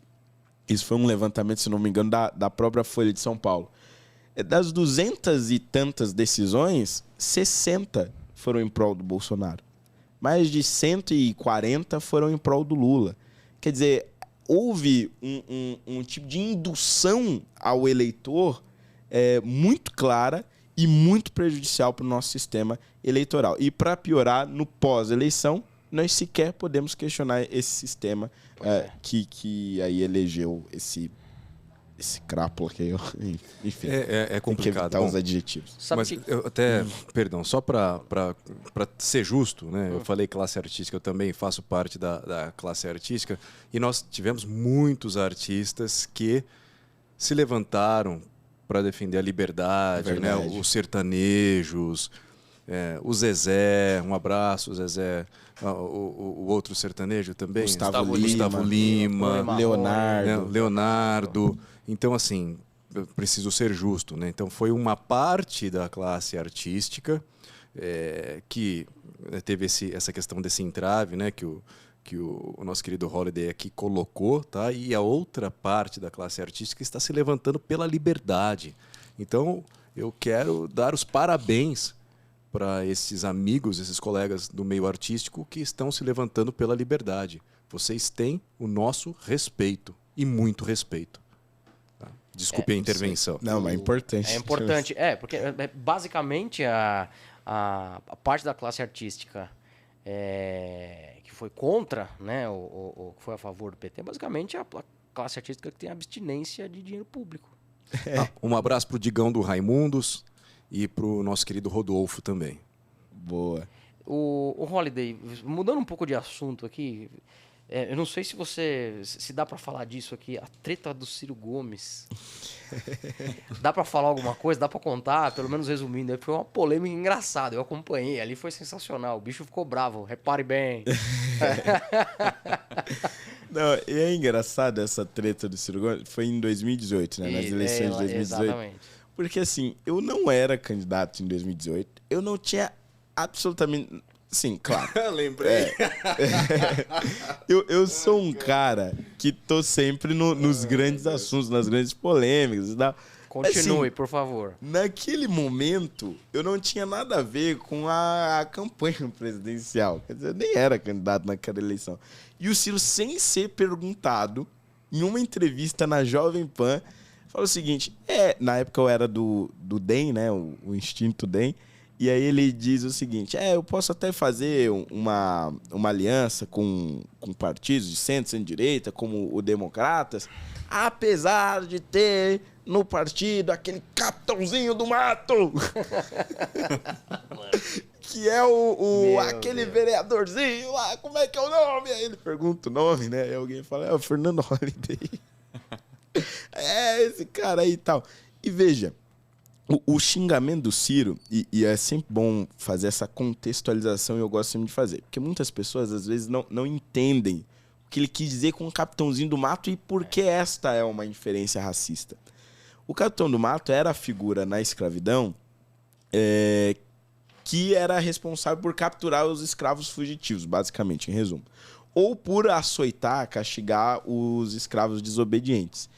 Speaker 4: Isso foi um levantamento, se não me engano, da própria Folha de São Paulo. Das 200 e tantas decisões, 60 foram em prol do Bolsonaro. Mais de 140 foram em prol do Lula. Quer dizer, houve um tipo de indução ao eleitor muito clara e muito prejudicial para o nosso sistema eleitoral. E, para piorar, no pós-eleição, nós sequer podemos questionar esse sistema que aí elegeu esse crápula que eu... Enfim,
Speaker 1: É complicado.
Speaker 4: tem que evitar
Speaker 1: Bom,
Speaker 4: os adjetivos.
Speaker 3: Sabe
Speaker 1: mas
Speaker 3: que-
Speaker 1: eu até, perdão, só para ser justo, né? Eu falei classe artística, eu também faço parte da classe artística, e nós tivemos muitos artistas que se levantaram para defender a liberdade, né?
Speaker 4: Verdade.
Speaker 1: Os sertanejos, o Zezé, um abraço, Zezé, o outro sertanejo também,
Speaker 4: Gustavo
Speaker 1: Lima,
Speaker 4: Leonardo.
Speaker 1: né? Leonardo. Então, assim, eu preciso ser justo, né? Então, foi uma parte da classe artística que teve essa questão desse entrave, né? Que o nosso querido Holiday aqui colocou, tá? E a outra parte da classe artística está se levantando pela liberdade. Então, eu quero dar os parabéns para esses amigos, esses colegas do meio artístico que estão se levantando pela liberdade. Vocês têm o nosso respeito, e muito respeito. Tá? Desculpe a intervenção.
Speaker 4: Não, mas é importante.
Speaker 3: É importante, porque basicamente a parte da classe artística que foi contra, né, ou que foi a favor do PT, basicamente é a classe artística que tem abstinência de dinheiro público.
Speaker 1: Um abraço para o Digão do Raimundos e para o nosso querido Rodolfo também.
Speaker 4: Boa.
Speaker 3: O Holiday, mudando um pouco de assunto aqui, eu não sei se dá pra falar disso aqui, a treta do Ciro Gomes. Dá pra falar alguma coisa? Dá pra contar? Pelo menos resumindo, foi uma polêmica engraçada, eu acompanhei, ali foi sensacional, o bicho ficou bravo, repare bem.
Speaker 4: Não, e é engraçado essa treta do Ciro Gomes, foi em 2018, né? Nas eleições de 2018.
Speaker 3: Exatamente.
Speaker 4: Porque assim, eu não era candidato em 2018, eu não tinha absolutamente... Sim, claro.
Speaker 1: Lembrei.
Speaker 4: Eu sou um cara que tô sempre nos grandes assuntos, nas grandes polêmicas e tal.
Speaker 3: Continue,
Speaker 4: Assim,
Speaker 3: por favor.
Speaker 4: naquele momento, eu não tinha nada a ver com a campanha presidencial. Quer dizer, eu nem era candidato naquela eleição. E o Ciro, sem ser perguntado, em uma entrevista na Jovem Pan, falou o seguinte, na época eu era do DEM, né, o Instinto DEM, e aí ele diz o seguinte, eu posso até fazer uma aliança com partidos de centro-direita, como o Democratas, apesar de ter no partido aquele capitãozinho do mato, que é aquele vereadorzinho lá, como é que é o nome? Aí ele pergunta o nome, né? Aí alguém fala, é o Fernando Holiday. Esse cara aí e tal. E veja, o xingamento do Ciro, e é sempre bom fazer essa contextualização, e eu gosto sempre de fazer, porque muitas pessoas às vezes não entendem o que ele quis dizer com o capitãozinho do mato e por que esta é uma inferência racista. O capitão do mato era a figura na escravidão que era responsável por capturar os escravos fugitivos, basicamente, em resumo. Ou por açoitar, castigar os escravos desobedientes.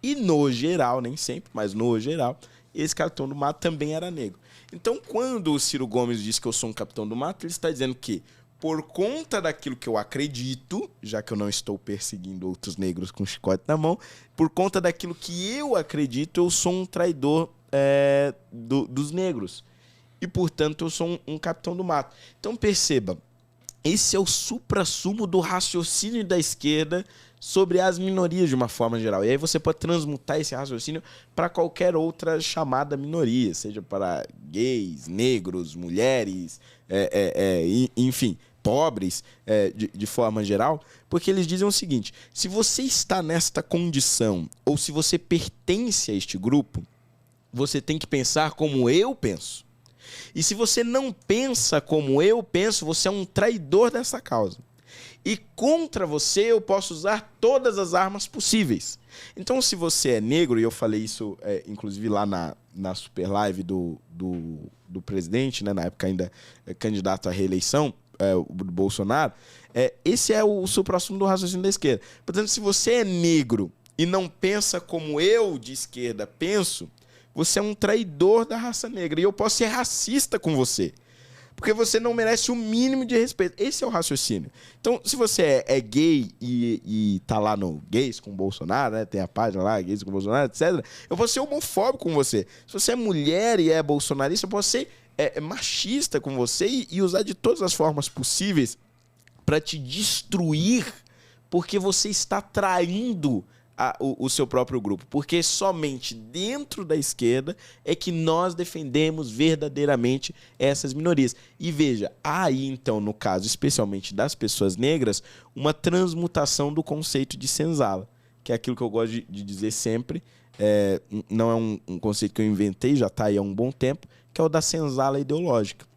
Speaker 4: E no geral, nem sempre, mas no geral, esse capitão do mato também era negro. Então, quando o Ciro Gomes diz que eu sou um capitão do mato, ele está dizendo que, por conta daquilo que eu acredito, já que eu não estou perseguindo outros negros com chicote na mão, por conta daquilo que eu acredito, eu sou um traidor dos negros. E, portanto, eu sou um capitão do mato. Então, perceba, esse é o suprassumo do raciocínio da esquerda sobre as minorias de uma forma geral. E aí você pode transmutar esse raciocínio para qualquer outra chamada minoria, seja para gays, negros, mulheres, enfim, pobres, de forma geral, porque eles dizem o seguinte: se você está nesta condição ou se você pertence a este grupo, você tem que pensar como eu penso. E se você não pensa como eu penso, você é um traidor dessa causa. E contra você eu posso usar todas as armas possíveis. Então, se você é negro, e eu falei isso inclusive lá na super live do presidente, né, na época ainda candidato à reeleição, do Bolsonaro, esse é o suprassumo do raciocínio da esquerda. Portanto, se você é negro e não pensa como eu de esquerda penso, você é um traidor da raça negra. E eu posso ser racista com você, porque você não merece o mínimo de respeito. Esse é o raciocínio. Então, se você é gay e tá lá no Gays com Bolsonaro, né? Tem a página lá, Gays com Bolsonaro, etc. Eu posso ser homofóbico com você. Se você é mulher e é bolsonarista, eu posso ser machista com você e usar de todas as formas possíveis para te destruir, porque você está traindo o seu próprio grupo, porque somente dentro da esquerda é que nós defendemos verdadeiramente essas minorias. E veja, há aí então, no caso especialmente das pessoas negras, uma transmutação do conceito de senzala, que é aquilo que eu gosto de dizer sempre, não é um conceito que eu inventei, já está aí há um bom tempo, que é o da senzala ideológica.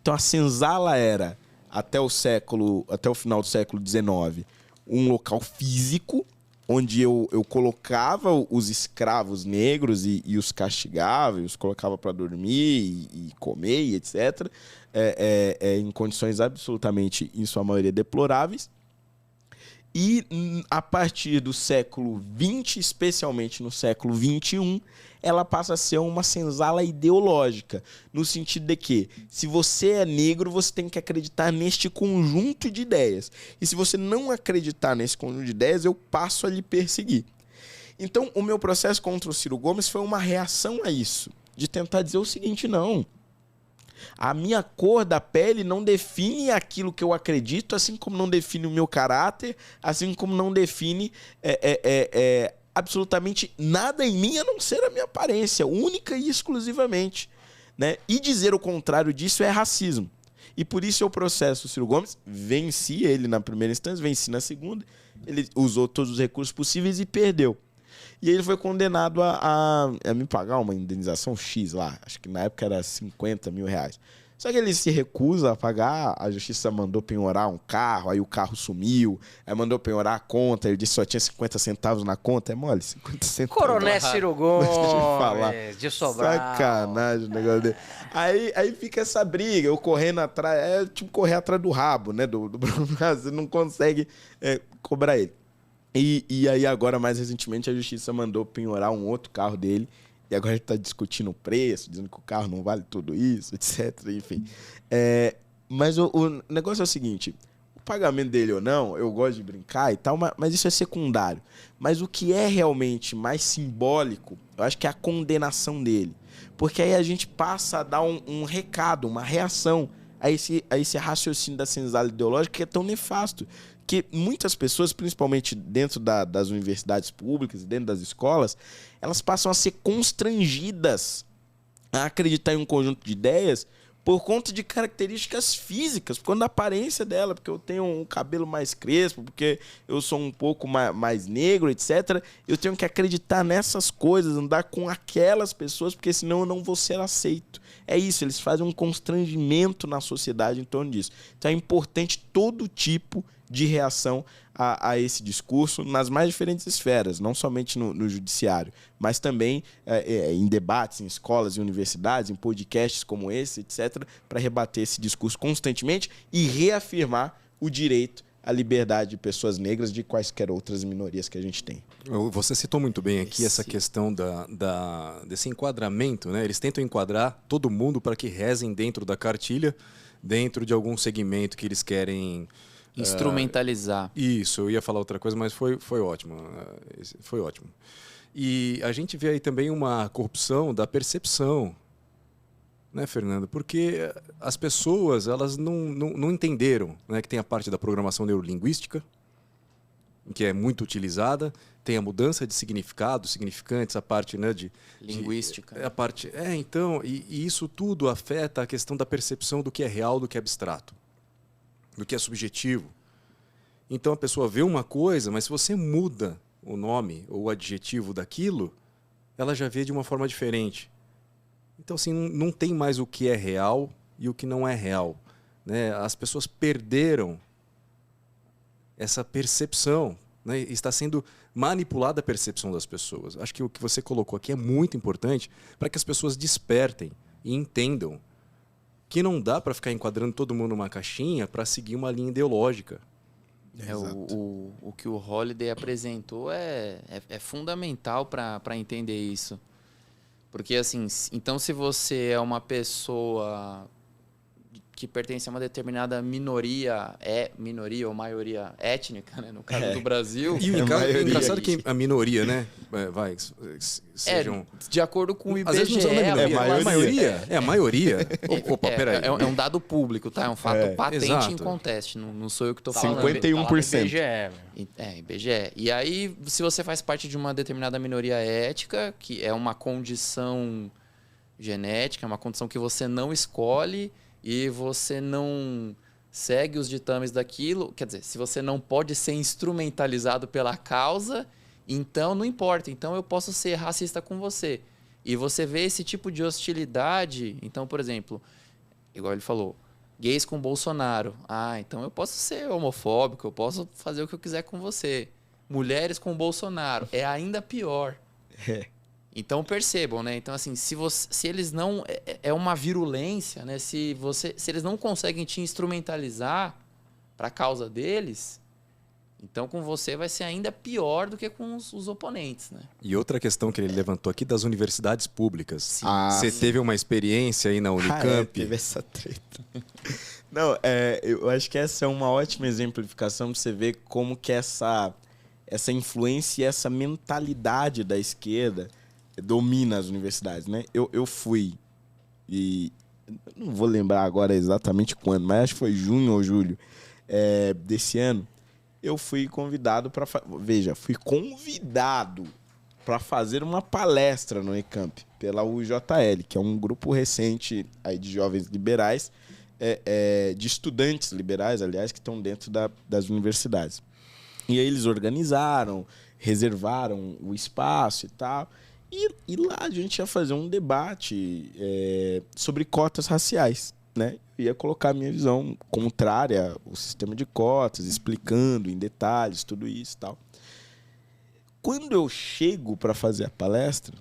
Speaker 4: Então a senzala era, até o final do século XIX, um local físico onde eu colocava os escravos negros e os castigava, e os colocava para dormir e comer, e etc., em condições absolutamente, em sua maioria, deploráveis. E a partir do século XX, especialmente no século XXI, ela passa a ser uma senzala ideológica, no sentido de que, se você é negro, você tem que acreditar neste conjunto de ideias. E se você não acreditar nesse conjunto de ideias, eu passo a lhe perseguir. Então, o meu processo contra o Ciro Gomes foi uma reação a isso, de tentar dizer o seguinte: não, a minha cor da pele não define aquilo que eu acredito, assim como não define o meu caráter, assim como não define absolutamente nada em mim, a não ser a minha aparência, única e exclusivamente, né? E dizer o contrário disso é racismo. E por isso eu processo o Ciro Gomes, venci ele na primeira instância, venci na segunda, ele usou todos os recursos possíveis e perdeu. E ele foi condenado a me pagar uma indenização X lá. Acho que na época era 50 mil reais. Só que ele se recusa a pagar, a justiça mandou penhorar um carro, aí o carro sumiu, aí mandou penhorar a conta, ele disse que só tinha 50 centavos na conta. É mole, 50 centavos.
Speaker 3: Coroné Ciro Gomes, de Sobral.
Speaker 4: Sacanagem o negócio dele. Aí fica essa briga, eu correndo atrás, tipo correr atrás do rabo, né, do Bruno. Você não consegue cobrar ele. E aí agora, mais recentemente, a justiça mandou penhorar um outro carro dele. E agora a gente está discutindo o preço, dizendo que o carro não vale tudo isso, etc. Enfim. Mas o negócio é o seguinte: o pagamento dele ou não, eu gosto de brincar e tal, mas isso é secundário. Mas o que é realmente mais simbólico, eu acho que é a condenação dele. Porque aí a gente passa a dar um recado, uma reação a esse raciocínio da senzala ideológica que é tão nefasto. Que muitas pessoas, principalmente dentro das universidades públicas e dentro das escolas, elas passam a ser constrangidas a acreditar em um conjunto de ideias por conta de características físicas, por conta da aparência dela, porque eu tenho um cabelo mais crespo, porque eu sou um pouco mais negro, etc. Eu tenho que acreditar nessas coisas, andar com aquelas pessoas, porque senão eu não vou ser aceito. É isso, eles fazem um constrangimento na sociedade em torno disso. Então é importante todo tipo de reação a esse discurso nas mais diferentes esferas, não somente no judiciário, mas também em debates, em escolas, em universidades, em podcasts como esse, etc., para rebater esse discurso constantemente e reafirmar o direito à liberdade de pessoas negras, de quaisquer outras minorias que a gente tem.
Speaker 1: Você citou muito bem aqui essa questão desse enquadramento, né? Eles tentam enquadrar todo mundo para que rezem dentro da cartilha, dentro de algum segmento que eles querem...
Speaker 2: Instrumentalizar.
Speaker 1: Isso, eu ia falar outra coisa, mas foi ótimo. Foi ótimo. E a gente vê aí também uma corrupção da percepção, né, Fernando? Porque as pessoas elas não entenderam, né, que tem a parte da programação neurolinguística, que é muito utilizada, tem a mudança de significado, significantes, a parte, né,
Speaker 2: Linguística.
Speaker 1: A parte, então, e isso tudo afeta a questão da percepção do que é real, do que é abstrato, do que é subjetivo. Então a pessoa vê uma coisa, mas se você muda o nome ou o adjetivo daquilo, ela já vê de uma forma diferente. Então, assim, não tem mais o que é real e o que não é real, né? As pessoas perderam essa percepção, né? Está sendo manipulada a percepção das pessoas. Acho que o que você colocou aqui é muito importante para que as pessoas despertem e entendam que não dá para ficar enquadrando todo mundo numa caixinha para seguir uma linha ideológica.
Speaker 2: O que o Holiday apresentou é fundamental para entender isso. Porque, assim, então se você é uma pessoa que pertence a uma determinada minoria ou maioria étnica, né? No caso do Brasil...
Speaker 1: E o engraçado é que a minoria, né? Sejam...
Speaker 2: de acordo com o IBGE...
Speaker 1: Às vezes não são a maioria. É a maioria. Opa, peraí.
Speaker 2: É um dado público, tá? É um fato patente
Speaker 1: exato.
Speaker 2: em conteste. Não sou eu que estou falando.
Speaker 4: 51%.
Speaker 2: IBGE. E aí, se você faz parte de uma determinada minoria étnica, que é uma condição genética, é uma condição que você não escolhe e você não segue os ditames daquilo, quer dizer, se você não pode ser instrumentalizado pela causa, então não importa, então eu posso ser racista com você. E você vê esse tipo de hostilidade, então, por exemplo, igual ele falou, gays com Bolsonaro. Então eu posso ser homofóbico, eu posso fazer o que eu quiser com você. Mulheres com Bolsonaro, é ainda pior. Então percebam, né? Então, assim, se eles não... É uma virulência, né? Se eles não conseguem te instrumentalizar para a causa deles, então com você vai ser ainda pior do que com os oponentes, né?
Speaker 1: E outra questão que ele levantou aqui das universidades públicas. Você teve uma experiência aí na Unicamp?
Speaker 4: Teve essa treta. Não, eu acho que essa é uma ótima exemplificação para você ver como que essa influência e essa mentalidade da esquerda domina as universidades, né? Eu fui, e não vou lembrar agora exatamente quando, mas acho que foi junho ou julho desse ano, eu fui convidado para... fui convidado para fazer uma palestra no Unicamp, pela UJL, que é um grupo recente aí de jovens liberais, de estudantes liberais, aliás, que estão dentro das universidades. E aí eles organizaram, reservaram o espaço e tal... E lá a gente ia fazer um debate sobre cotas raciais, né? Eu ia colocar a minha visão contrária ao sistema de cotas, explicando em detalhes tudo isso e tal. Quando eu chego para fazer a palestra,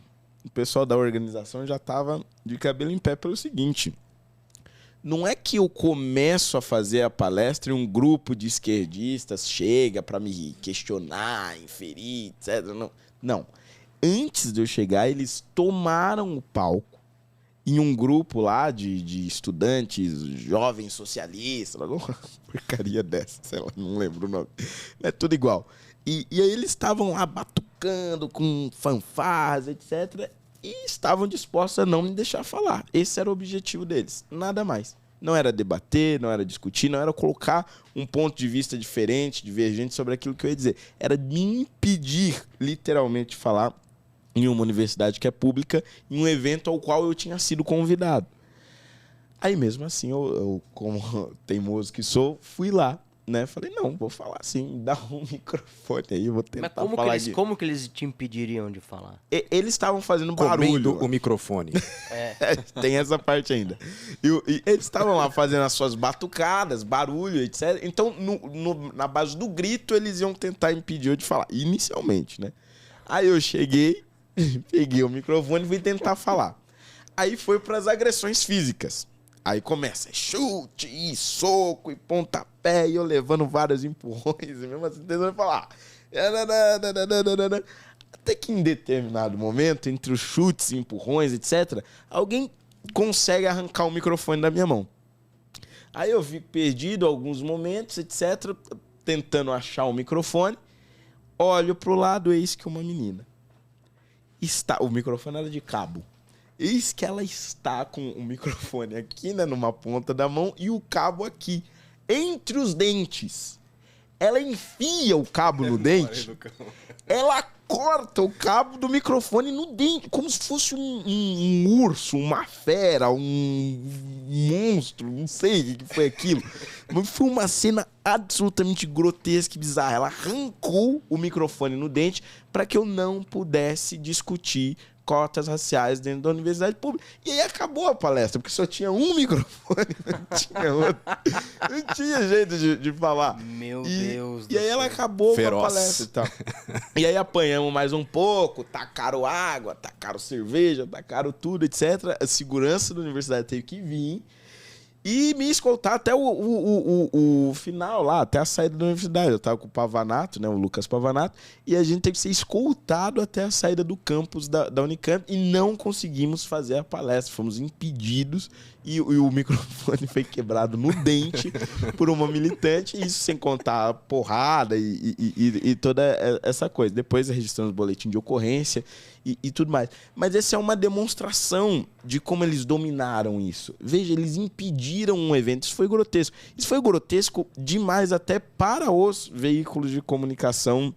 Speaker 4: o pessoal da organização já estava de cabelo em pé pelo seguinte: não é que eu começo a fazer a palestra e um grupo de esquerdistas chega para me questionar, inferir, etc. Não. Antes de eu chegar, eles tomaram o palco em um grupo lá de estudantes, jovens socialistas, alguma porcaria dessa, sei lá, não lembro o nome. É tudo igual. E aí eles estavam lá batucando com fanfarras, etc. E estavam dispostos a não me deixar falar. Esse era o objetivo deles, nada mais. Não era debater, não era discutir, não era colocar um ponto de vista diferente, divergente sobre aquilo que eu ia dizer. Era me impedir, literalmente, de falar em uma universidade que é pública, em um evento ao qual eu tinha sido convidado. Aí, mesmo assim, eu como teimoso que sou, fui lá né? Falei, não, vou falar sim, dá um microfone aí, vou tentar
Speaker 3: Mas
Speaker 4: falar.
Speaker 3: como que eles te impediriam de falar?
Speaker 4: Eles estavam fazendo
Speaker 1: Comendo
Speaker 4: barulho.
Speaker 1: o microfone.
Speaker 4: Tem essa parte ainda. E eles estavam lá fazendo as suas batucadas, barulho, etc. Então, na base do grito, eles iam tentar impedir eu de falar. Inicialmente, né? Aí eu cheguei, peguei o microfone e fui tentar falar. Aí foi para as agressões físicas. Aí começa chute e soco e pontapé, e eu levando vários empurrões, e mesmo assim tentando falar. Até que em determinado momento, entre os chutes e empurrões, etc., alguém consegue arrancar o microfone da minha mão. Aí eu fico perdido alguns momentos, etc., tentando achar o microfone, olho pro lado, eis que uma menina. O microfone era de cabo. Eis que ela está com o microfone aqui, né, numa ponta da mão e o cabo aqui, entre os dentes. Ela enfia o cabo no dente, ela corta o cabo do microfone no dente, como se fosse um urso, uma fera, um monstro, não sei o que foi aquilo. Mas foi uma cena absolutamente grotesca e bizarra. Ela arrancou o microfone no dente para que eu não pudesse discutir cotas raciais dentro da universidade pública. E aí acabou a palestra, porque só tinha um microfone, não tinha outro. Não tinha jeito de falar.
Speaker 3: Meu Deus do
Speaker 4: E aí ela
Speaker 3: céu.
Speaker 4: acabou
Speaker 1: Feroz.
Speaker 4: com a palestra e tal. E aí apanhamos mais um pouco, tacaram água, tacaram cerveja, tacaram tudo, etc. A segurança da universidade teve que vir e me escoltar até o final lá, até a saída da universidade. Eu tava com o Pavanato, né, o Lucas Pavanato, e a gente teve que ser escoltado até a saída do campus da Unicamp e não conseguimos fazer a palestra. Fomos impedidos e o microfone foi quebrado no dente por uma militante, isso sem contar a porrada e toda essa coisa. Depois registramos o boletim de ocorrência e tudo mais. Mas essa é uma demonstração de como eles dominaram isso. Veja, eles impediram um evento. Isso foi grotesco. Isso foi grotesco demais até para os veículos de comunicação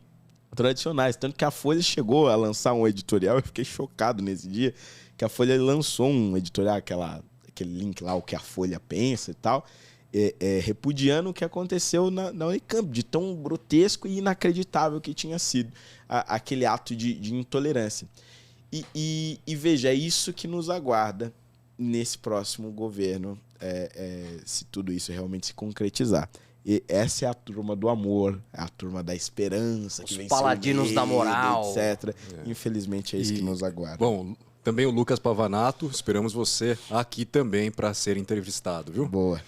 Speaker 4: tradicionais. Tanto que a Folha chegou a lançar um editorial, eu fiquei chocado nesse dia, que a Folha lançou um editorial, aquele link lá, o que a Folha pensa e tal, repudiando o que aconteceu na Unicamp, de tão grotesco e inacreditável que tinha sido aquele ato de intolerância. E veja, é isso que nos aguarda nesse próximo governo, se tudo isso realmente se concretizar. E essa é a turma do amor, é a turma da esperança,
Speaker 3: Os
Speaker 4: que venceu
Speaker 3: paladinos
Speaker 4: o medo,
Speaker 3: da moral.
Speaker 4: etc. Infelizmente é isso que nos aguarda.
Speaker 1: Bom, também o Lucas Pavanato, esperamos você aqui também para ser entrevistado, viu?
Speaker 4: Boa.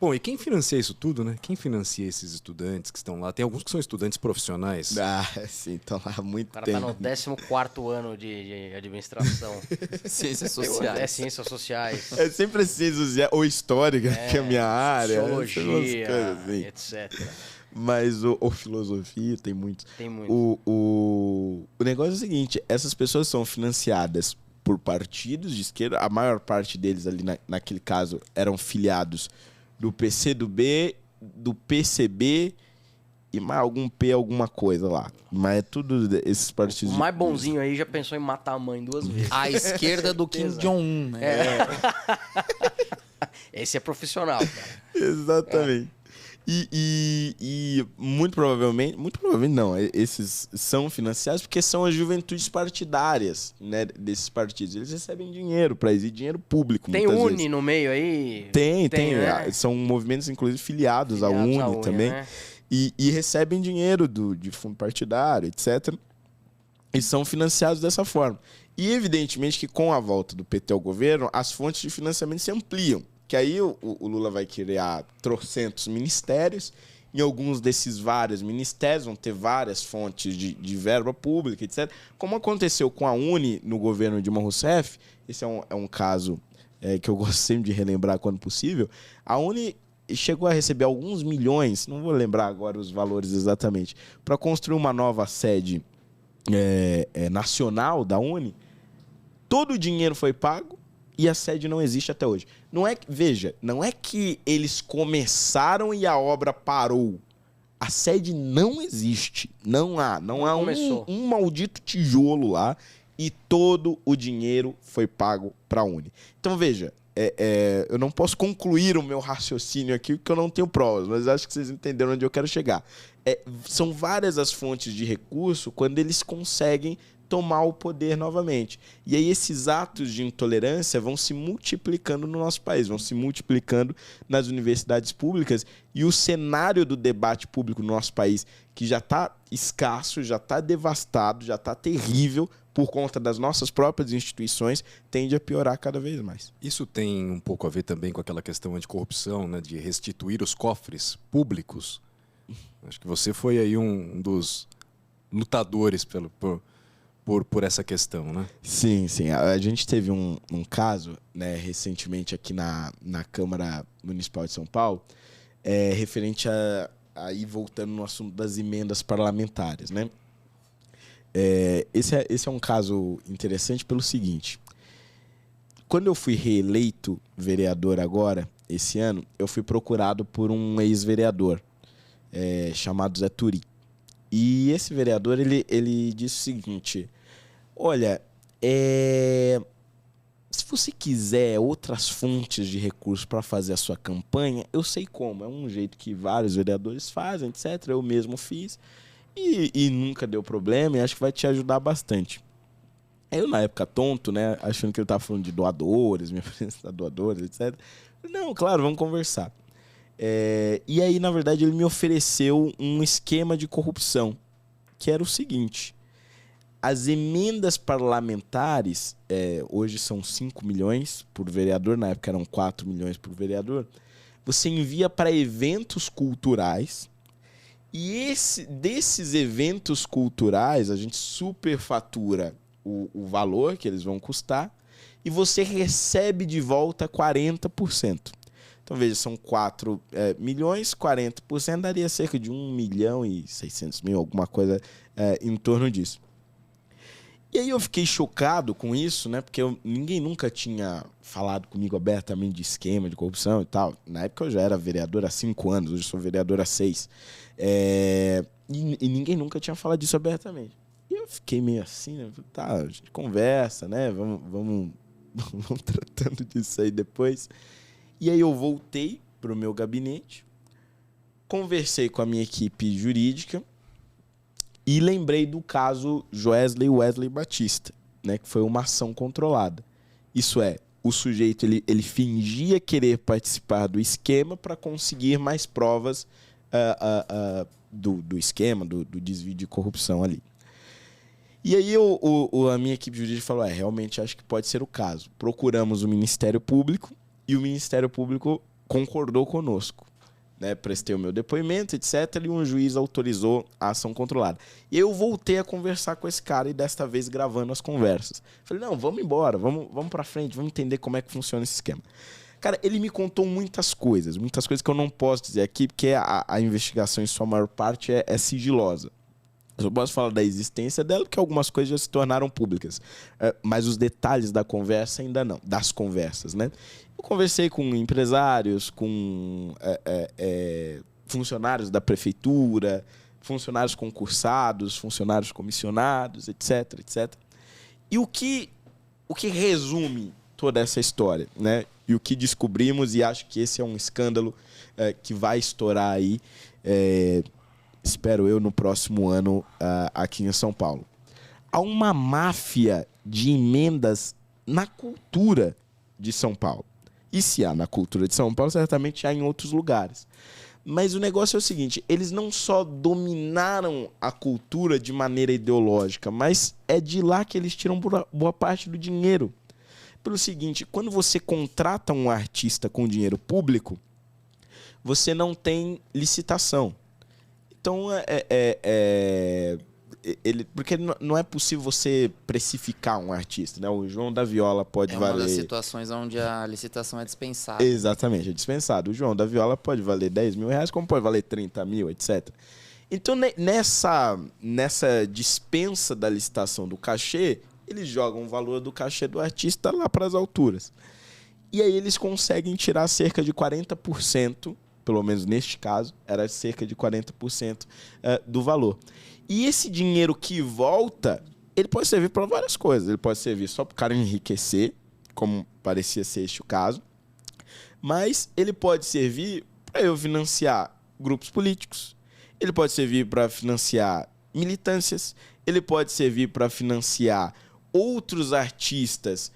Speaker 1: Bom, e quem financia isso tudo, né? Quem financia esses estudantes que estão lá? Tem alguns que são estudantes profissionais.
Speaker 4: Sim, estão lá há muito
Speaker 3: O cara
Speaker 4: tempo.
Speaker 3: tá no 14º ano de administração.
Speaker 2: Ciências
Speaker 3: É
Speaker 2: sociais.
Speaker 3: ciências sociais.
Speaker 4: É sempre ciência ou histórica, que é a minha área.
Speaker 3: Sociologia,
Speaker 4: essas coisas assim.
Speaker 3: etc.
Speaker 4: Mas ou filosofia, tem muitos.
Speaker 3: Tem muito.
Speaker 4: O negócio é o seguinte, essas pessoas são financiadas por partidos de esquerda, a maior parte deles ali naquele caso eram filiados do PCdoB, do PCB e mais algum P, alguma coisa lá. Mas é tudo esses partidos.
Speaker 3: O mais bonzinho aí já pensou em matar a mãe 2 vezes.
Speaker 2: À esquerda do Kim Jong-un, né?
Speaker 3: Esse é profissional, cara.
Speaker 4: Exatamente. E muito provavelmente não, esses são financiados porque são as juventudes partidárias, né, desses partidos. Eles recebem dinheiro para isso, dinheiro público.
Speaker 3: Tem
Speaker 4: muitas
Speaker 3: Uni
Speaker 4: vezes.
Speaker 3: no meio aí?
Speaker 4: Tem.
Speaker 3: Né?
Speaker 4: São movimentos, inclusive, filiados à
Speaker 3: Filiados
Speaker 4: Uni
Speaker 3: à Uni,
Speaker 4: também.
Speaker 3: né?
Speaker 4: E recebem dinheiro de fundo partidário, etc. E são financiados dessa forma. E, evidentemente, que com a volta do PT ao governo, as fontes de financiamento se ampliam. Que aí o Lula vai criar trocentos ministérios. Em alguns desses vários ministérios vão ter várias fontes de verba pública, etc. Como aconteceu com a Uni no governo Dilma Rousseff, esse é um caso que eu gosto sempre de relembrar quando possível. A Uni chegou a receber alguns milhões, não vou lembrar agora os valores exatamente, para construir uma nova sede nacional da Uni. Todo o dinheiro foi pago e a sede não existe até hoje. Veja, não é que eles começaram e a obra parou. A sede não existe. Não há um maldito tijolo lá e todo o dinheiro foi pago para a Uni. Então, veja, eu não posso concluir o meu raciocínio aqui porque eu não tenho provas, mas acho que vocês entenderam onde eu quero chegar. São várias as fontes de recurso quando eles conseguem tomar o poder novamente. E aí esses atos de intolerância vão se multiplicando no nosso país, vão se multiplicando nas universidades públicas, e o cenário do debate público no nosso país, que já está escasso, já está devastado, já está terrível por conta das nossas próprias instituições, tende a piorar cada vez mais.
Speaker 1: Isso tem um pouco a ver também com aquela questão anticorrupção, né, de restituir os cofres públicos. Acho que você foi aí um dos lutadores por essa questão, né?
Speaker 4: Sim, sim. A gente teve um caso, né, recentemente aqui na Câmara Municipal de São Paulo, referente aí voltando no assunto das emendas parlamentares, né? Esse é um caso interessante pelo seguinte. Quando eu fui reeleito vereador agora, esse ano, eu fui procurado por um ex-vereador chamado Zé Turi. E esse vereador, ele disse o seguinte: olha, se você quiser outras fontes de recursos para fazer a sua campanha, eu sei como. É um jeito que vários vereadores fazem, etc. Eu mesmo fiz e nunca deu problema, e acho que vai te ajudar bastante. Eu, na época, tonto, né, achando que ele estava falando de doadores, minha presença de doadores, etc. Não, claro, vamos conversar. E aí, na verdade, ele me ofereceu um esquema de corrupção, que era o seguinte: as emendas parlamentares, hoje são 5 milhões por vereador, na época eram 4 milhões por vereador, você envia para eventos culturais, e desses eventos culturais a gente superfatura o valor que eles vão custar, e você recebe de volta 40%. Então, veja, são 4 milhões, 40% daria cerca de 1.600.000, alguma coisa em torno disso. E aí eu fiquei chocado com isso, né? Porque ninguém nunca tinha falado comigo abertamente de esquema, de corrupção e tal. Na época eu já era vereador há 5 anos, hoje sou vereador há 6. E ninguém nunca tinha falado disso abertamente. E eu fiquei meio assim, né? Tá, a gente conversa, né? Vamos tratando disso aí depois. E aí eu voltei para o meu gabinete, conversei com a minha equipe jurídica e lembrei do caso Joesley Wesley Batista, né, que foi uma ação controlada. Isso é, o sujeito ele fingia querer participar do esquema para conseguir mais provas do esquema, do desvio de corrupção ali. E aí a minha equipe jurídica falou: realmente acho que pode ser o caso. Procuramos o Ministério Público e o Ministério Público concordou conosco. Né, prestei o meu depoimento, etc. E um juiz autorizou a ação controlada. E eu voltei a conversar com esse cara, e desta vez gravando as conversas. Falei: não, vamos embora, vamos pra frente, vamos entender como é que funciona esse esquema. Cara, ele me contou muitas coisas que eu não posso dizer aqui, porque a investigação, em sua maior parte, é sigilosa. Eu só posso falar da existência dela, porque algumas coisas já se tornaram públicas. Mas os detalhes da conversa ainda não, das conversas, né? Eu conversei com empresários, com funcionários da prefeitura, funcionários concursados, funcionários comissionados, etc, etc. E o que resume toda essa história, né? E o que descobrimos, e acho que esse é um escândalo que vai estourar aí, espero eu, no próximo ano aqui em São Paulo. Há uma máfia de emendas na cultura de São Paulo. E se há na cultura de São Paulo, certamente há em outros lugares. Mas o negócio é o seguinte: eles não só dominaram a cultura de maneira ideológica, mas é de lá que eles tiram boa parte do dinheiro. Pelo seguinte, quando você contrata um artista com dinheiro público, você não tem licitação. Então, porque não é possível você precificar um artista, né? O João da Viola pode valer... É
Speaker 2: uma das situações onde a licitação é dispensada.
Speaker 4: Exatamente, é dispensado. O João da Viola pode valer 10 mil reais, como pode valer 30 mil, etc. Então, nessa dispensa da licitação do cachê, eles jogam o valor do cachê do artista lá para as alturas. E aí eles conseguem tirar cerca de 40%, pelo menos neste caso, era cerca de 40% do valor. E esse dinheiro que volta, ele pode servir para várias coisas. Ele pode servir só para o cara enriquecer, como parecia ser este o caso, Mas ele pode servir para eu financiar grupos políticos, ele pode servir para financiar militâncias, ele pode servir para financiar outros artistas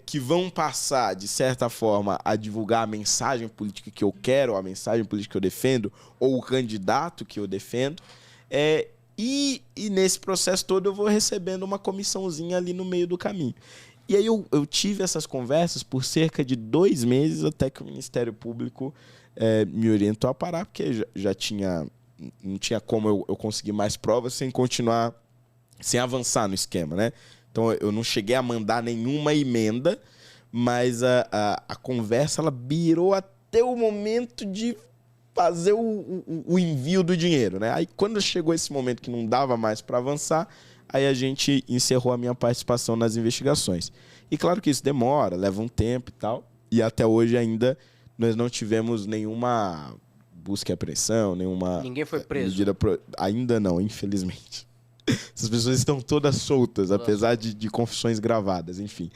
Speaker 4: que vão passar, de certa forma, a divulgar a mensagem política que eu quero, a mensagem política que eu defendo, ou o candidato que eu defendo. E nesse processo todo eu vou recebendo uma comissãozinha ali no meio do caminho. E aí eu tive essas conversas por cerca de 2 meses até que o Ministério Público me orientou a parar, porque não tinha como eu conseguir mais provas sem continuar, sem avançar no esquema, né? Então eu não cheguei a mandar nenhuma emenda, mas a conversa ela virou até o momento de fazer o envio do dinheiro, né? Aí quando chegou esse momento que não dava mais para avançar, aí a gente encerrou a minha participação nas investigações. E claro que isso demora, leva um tempo e tal, e até hoje ainda nós não tivemos nenhuma busca e apreensão, nenhuma...
Speaker 3: Ninguém foi preso?
Speaker 4: Ainda não, infelizmente. Essas pessoas estão todas soltas, apesar de confissões gravadas, enfim.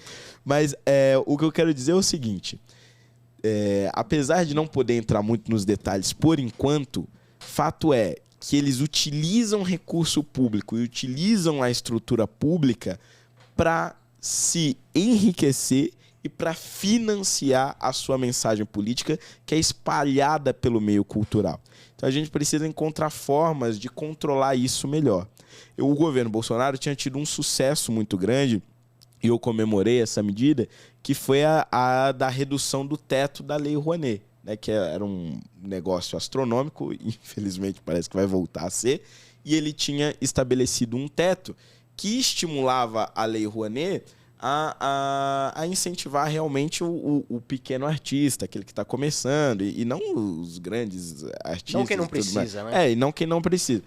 Speaker 4: Mas o que eu quero dizer é o seguinte, apesar de não poder entrar muito nos detalhes por enquanto, fato é que eles utilizam recurso público e utilizam a estrutura pública para se enriquecer e para financiar a sua mensagem política, que é espalhada pelo meio cultural. Então a gente precisa encontrar formas de controlar isso melhor. O governo Bolsonaro tinha tido um sucesso muito grande, e eu comemorei essa medida, que foi a da redução do teto da Lei Rouanet, né, que era um negócio astronômico, infelizmente parece que vai voltar a ser, e ele tinha estabelecido um teto que estimulava a Lei Rouanet a incentivar realmente o pequeno artista, aquele que está começando, e não os grandes artistas.
Speaker 3: Não quem não precisa, né?
Speaker 4: E não quem não precisa.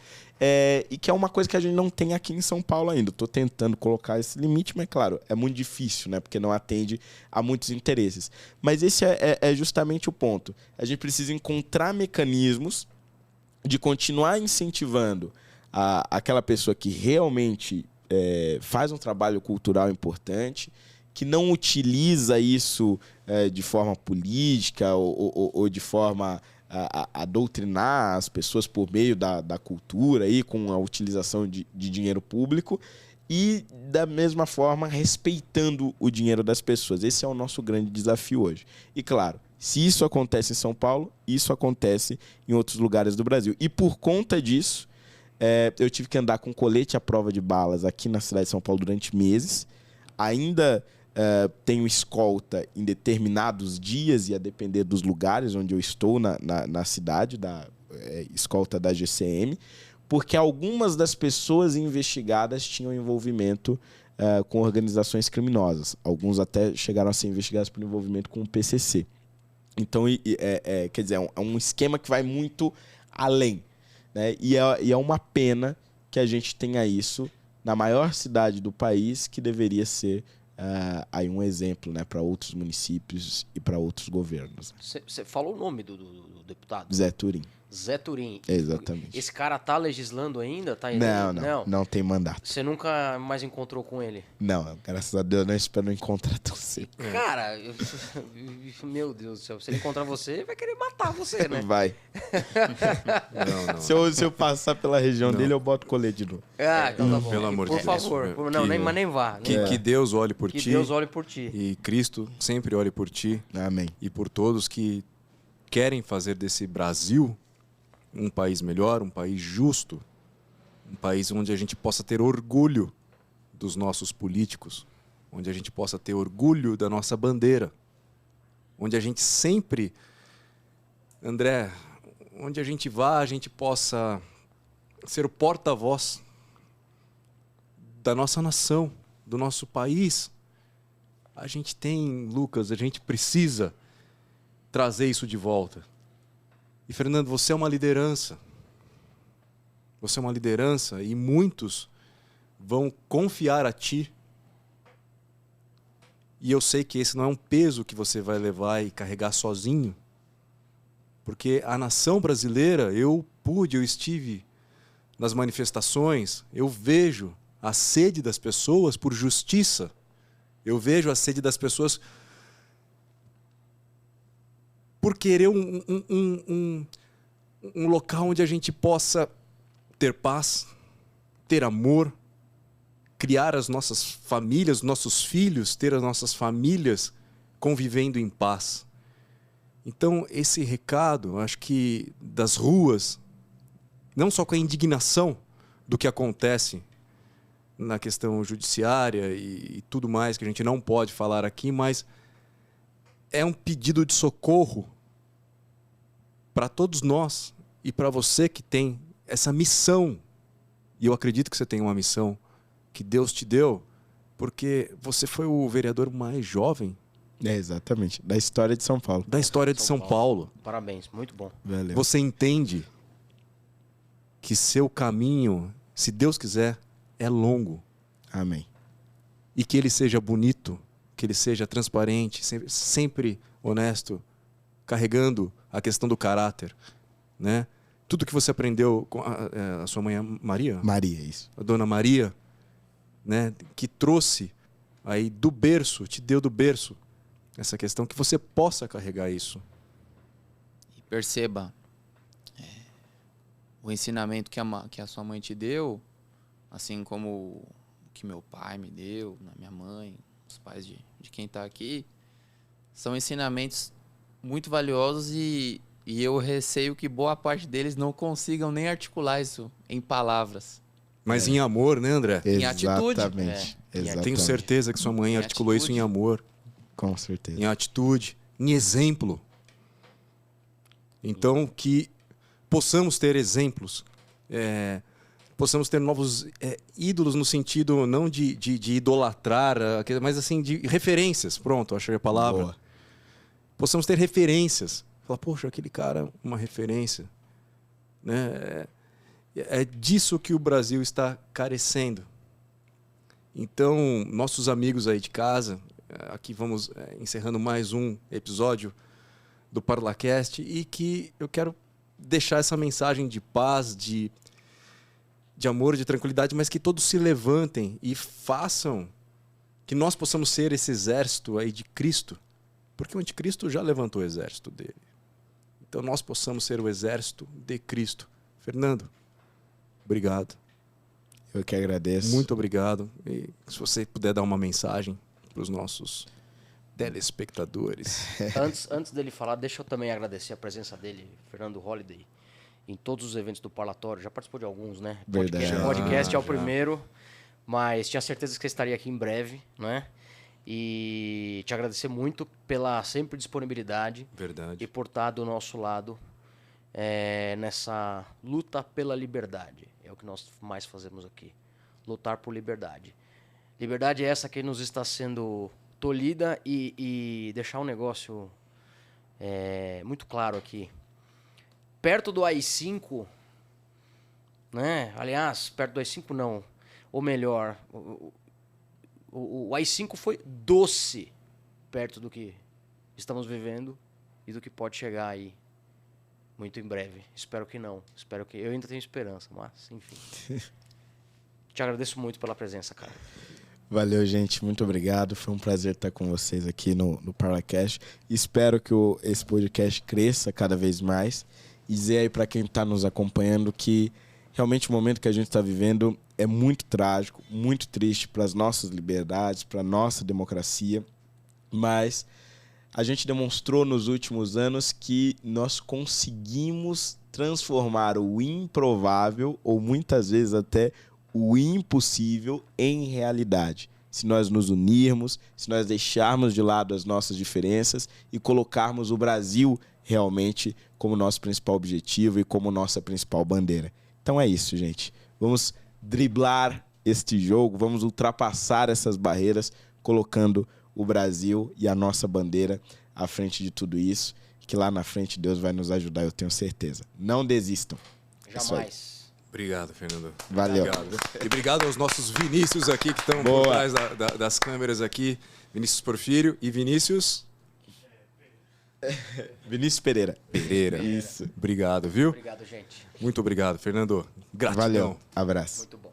Speaker 4: E que é uma coisa que a gente não tem aqui em São Paulo ainda. Estou tentando colocar esse limite, mas, claro, é muito difícil, né? Porque não atende a muitos interesses. Mas esse é justamente o ponto. A gente precisa encontrar mecanismos de continuar incentivando aquela pessoa que realmente faz um trabalho cultural importante, que não utiliza isso de forma política ou de forma a doutrinar as pessoas por meio da cultura, aí, com a utilização de dinheiro público, e, da mesma forma, respeitando o dinheiro das pessoas. Esse é o nosso grande desafio hoje. E, claro, se isso acontece em São Paulo, isso acontece em outros lugares do Brasil. E, por conta disso, eu tive que andar com colete à prova de balas aqui na cidade de São Paulo durante meses. Ainda tenho escolta em determinados dias e a depender dos lugares onde eu estou na cidade, escolta da GCM, porque algumas das pessoas investigadas tinham envolvimento com organizações criminosas. Alguns até chegaram a ser investigados por envolvimento com o PCC. Então, quer dizer, é um esquema que vai muito além, né? E é uma pena que a gente tenha isso na maior cidade do país, que deveria ser aí um exemplo, né, para outros municípios e para outros governos.
Speaker 3: Você falou o nome do deputado?
Speaker 4: Zé Turim.
Speaker 3: Zé Turim.
Speaker 4: Exatamente.
Speaker 3: Esse cara tá legislando ainda?
Speaker 4: Não tem mandato.
Speaker 3: Você nunca mais encontrou com ele?
Speaker 4: Não, graças a Deus, não espero encontrar tão cedo.
Speaker 3: Cara, meu Deus do céu, se ele encontrar você, ele vai querer matar você, né?
Speaker 4: Vai.
Speaker 1: Não.
Speaker 4: Se eu passar pela região dele, eu boto colete de novo.
Speaker 3: Então tá bom.
Speaker 1: Pelo amor de
Speaker 3: Por
Speaker 1: Deus.
Speaker 3: favor. Não, nem vá.
Speaker 1: Que Deus olhe por ti.
Speaker 3: Que Deus olhe por ti.
Speaker 1: E Cristo sempre olhe por ti.
Speaker 4: Amém.
Speaker 1: E por todos que querem fazer desse Brasil um país melhor, um país justo, um país onde a gente possa ter orgulho dos nossos políticos, onde a gente possa ter orgulho da nossa bandeira, onde a gente sempre, André, onde a gente vá, a gente possa ser o porta-voz da nossa nação, do nosso país. A gente tem, Lucas, a gente precisa trazer isso de volta. E, Fernando, você é uma liderança. Você é uma liderança e muitos vão confiar a ti. E eu sei que esse não é um peso que você vai levar e carregar sozinho. Porque a nação brasileira, eu estive nas manifestações, eu vejo a sede das pessoas por justiça. Eu vejo a sede das pessoas por querer um local onde a gente possa ter paz, ter amor, criar as nossas famílias, nossos filhos, ter as nossas famílias convivendo em paz. Então, esse recado, acho que das ruas, não só com a indignação do que acontece na questão judiciária e tudo mais, que a gente não pode falar aqui, mas é um pedido de socorro para todos nós e para você que tem essa missão. E eu acredito que você tem uma missão que Deus te deu, porque você foi o vereador mais jovem.
Speaker 4: Exatamente. Da história de São Paulo.
Speaker 1: Da história de São Paulo.
Speaker 3: Parabéns, muito bom.
Speaker 4: Valeu.
Speaker 1: Você entende que seu caminho, se Deus quiser, é longo.
Speaker 4: Amém.
Speaker 1: E que ele seja bonito, que ele seja transparente, sempre honesto, carregando a questão do caráter, né? Tudo que você aprendeu com a sua mãe Maria?
Speaker 4: Maria, isso.
Speaker 1: A dona Maria, né? Que trouxe aí do berço, te deu do berço essa questão, que você possa carregar isso.
Speaker 2: E perceba, o ensinamento que a sua mãe te deu, assim como o que meu pai me deu, minha mãe, os pais de quem está aqui, são ensinamentos muito valiosos e eu receio que boa parte deles não consigam nem articular isso em palavras.
Speaker 1: Mas em amor, né, André?
Speaker 2: Em atitude.
Speaker 4: Exatamente. Exatamente.
Speaker 1: Tenho certeza que sua mãe
Speaker 2: Em
Speaker 1: articulou isso
Speaker 2: atitude.
Speaker 1: em amor,
Speaker 4: Com certeza.
Speaker 1: em atitude, em exemplo. Então, que possamos ter exemplos, possamos ter novos ídolos no sentido não de idolatrar, mas assim, de referências. Pronto, achei a palavra.
Speaker 4: Boa.
Speaker 1: Possamos ter referências. Falar, poxa, aquele cara, uma referência. Né? É disso que o Brasil está carecendo. Então, nossos amigos aí de casa, aqui vamos encerrando mais um episódio do Parlacast e que eu quero deixar essa mensagem de paz, de amor, de tranquilidade, mas que todos se levantem e façam que nós possamos ser esse exército aí de Cristo, porque o anticristo já levantou o exército dele. Então nós possamos ser o exército de Cristo. Fernando, obrigado.
Speaker 4: Eu que agradeço.
Speaker 1: Muito obrigado. E se você puder dar uma mensagem para os nossos telespectadores.
Speaker 3: Antes dele falar, deixa eu também agradecer a presença dele, Fernando Holliday, em todos os eventos do Parlatório. Já participou de alguns, né?
Speaker 4: Verdade.
Speaker 3: Podcast é o
Speaker 1: Já.
Speaker 3: primeiro, mas tinha certeza que você estaria aqui em breve, né? E te agradecer muito pela sempre disponibilidade
Speaker 1: Verdade.
Speaker 3: e por estar do nosso lado nessa luta pela liberdade. É o que nós mais fazemos aqui. Lutar por liberdade. Liberdade é essa que nos está sendo tolhida e deixar um negócio muito claro aqui. Perto do AI-5, né? Aliás, perto do AI-5 não. Ou melhor, o AI-5 foi doce perto do que estamos vivendo e do que pode chegar aí muito em breve. Espero que não. Eu ainda tenho esperança, mas enfim. Te agradeço muito pela presença, cara.
Speaker 4: Valeu, gente. Muito obrigado. Foi um prazer estar com vocês aqui no Parlacast. Espero que esse podcast cresça cada vez mais. E dizer aí para quem está nos acompanhando que realmente o momento que a gente está vivendo é muito trágico, muito triste para as nossas liberdades, para a nossa democracia. Mas a gente demonstrou nos últimos anos que nós conseguimos transformar o improvável, ou muitas vezes até o impossível, em realidade. Se nós nos unirmos, se nós deixarmos de lado as nossas diferenças e colocarmos o Brasil realmente como nosso principal objetivo e como nossa principal bandeira. Então é isso, gente. Vamos driblar este jogo, vamos ultrapassar essas barreiras, colocando o Brasil e a nossa bandeira à frente de tudo isso, que lá na frente Deus vai nos ajudar, eu tenho certeza. Não desistam.
Speaker 3: Jamais.
Speaker 1: Obrigado, Fernando.
Speaker 4: Valeu.
Speaker 1: Obrigado. E obrigado aos nossos Vinícius aqui que estão por trás das câmeras aqui. Vinícius Porfírio e Vinícius
Speaker 4: Vinícius Pereira.
Speaker 1: Pereira.
Speaker 4: Isso.
Speaker 1: Obrigado, viu?
Speaker 3: Obrigado, gente.
Speaker 1: Muito obrigado, Fernando. Gratidão.
Speaker 4: Valeu. Abraço.
Speaker 3: Muito bom.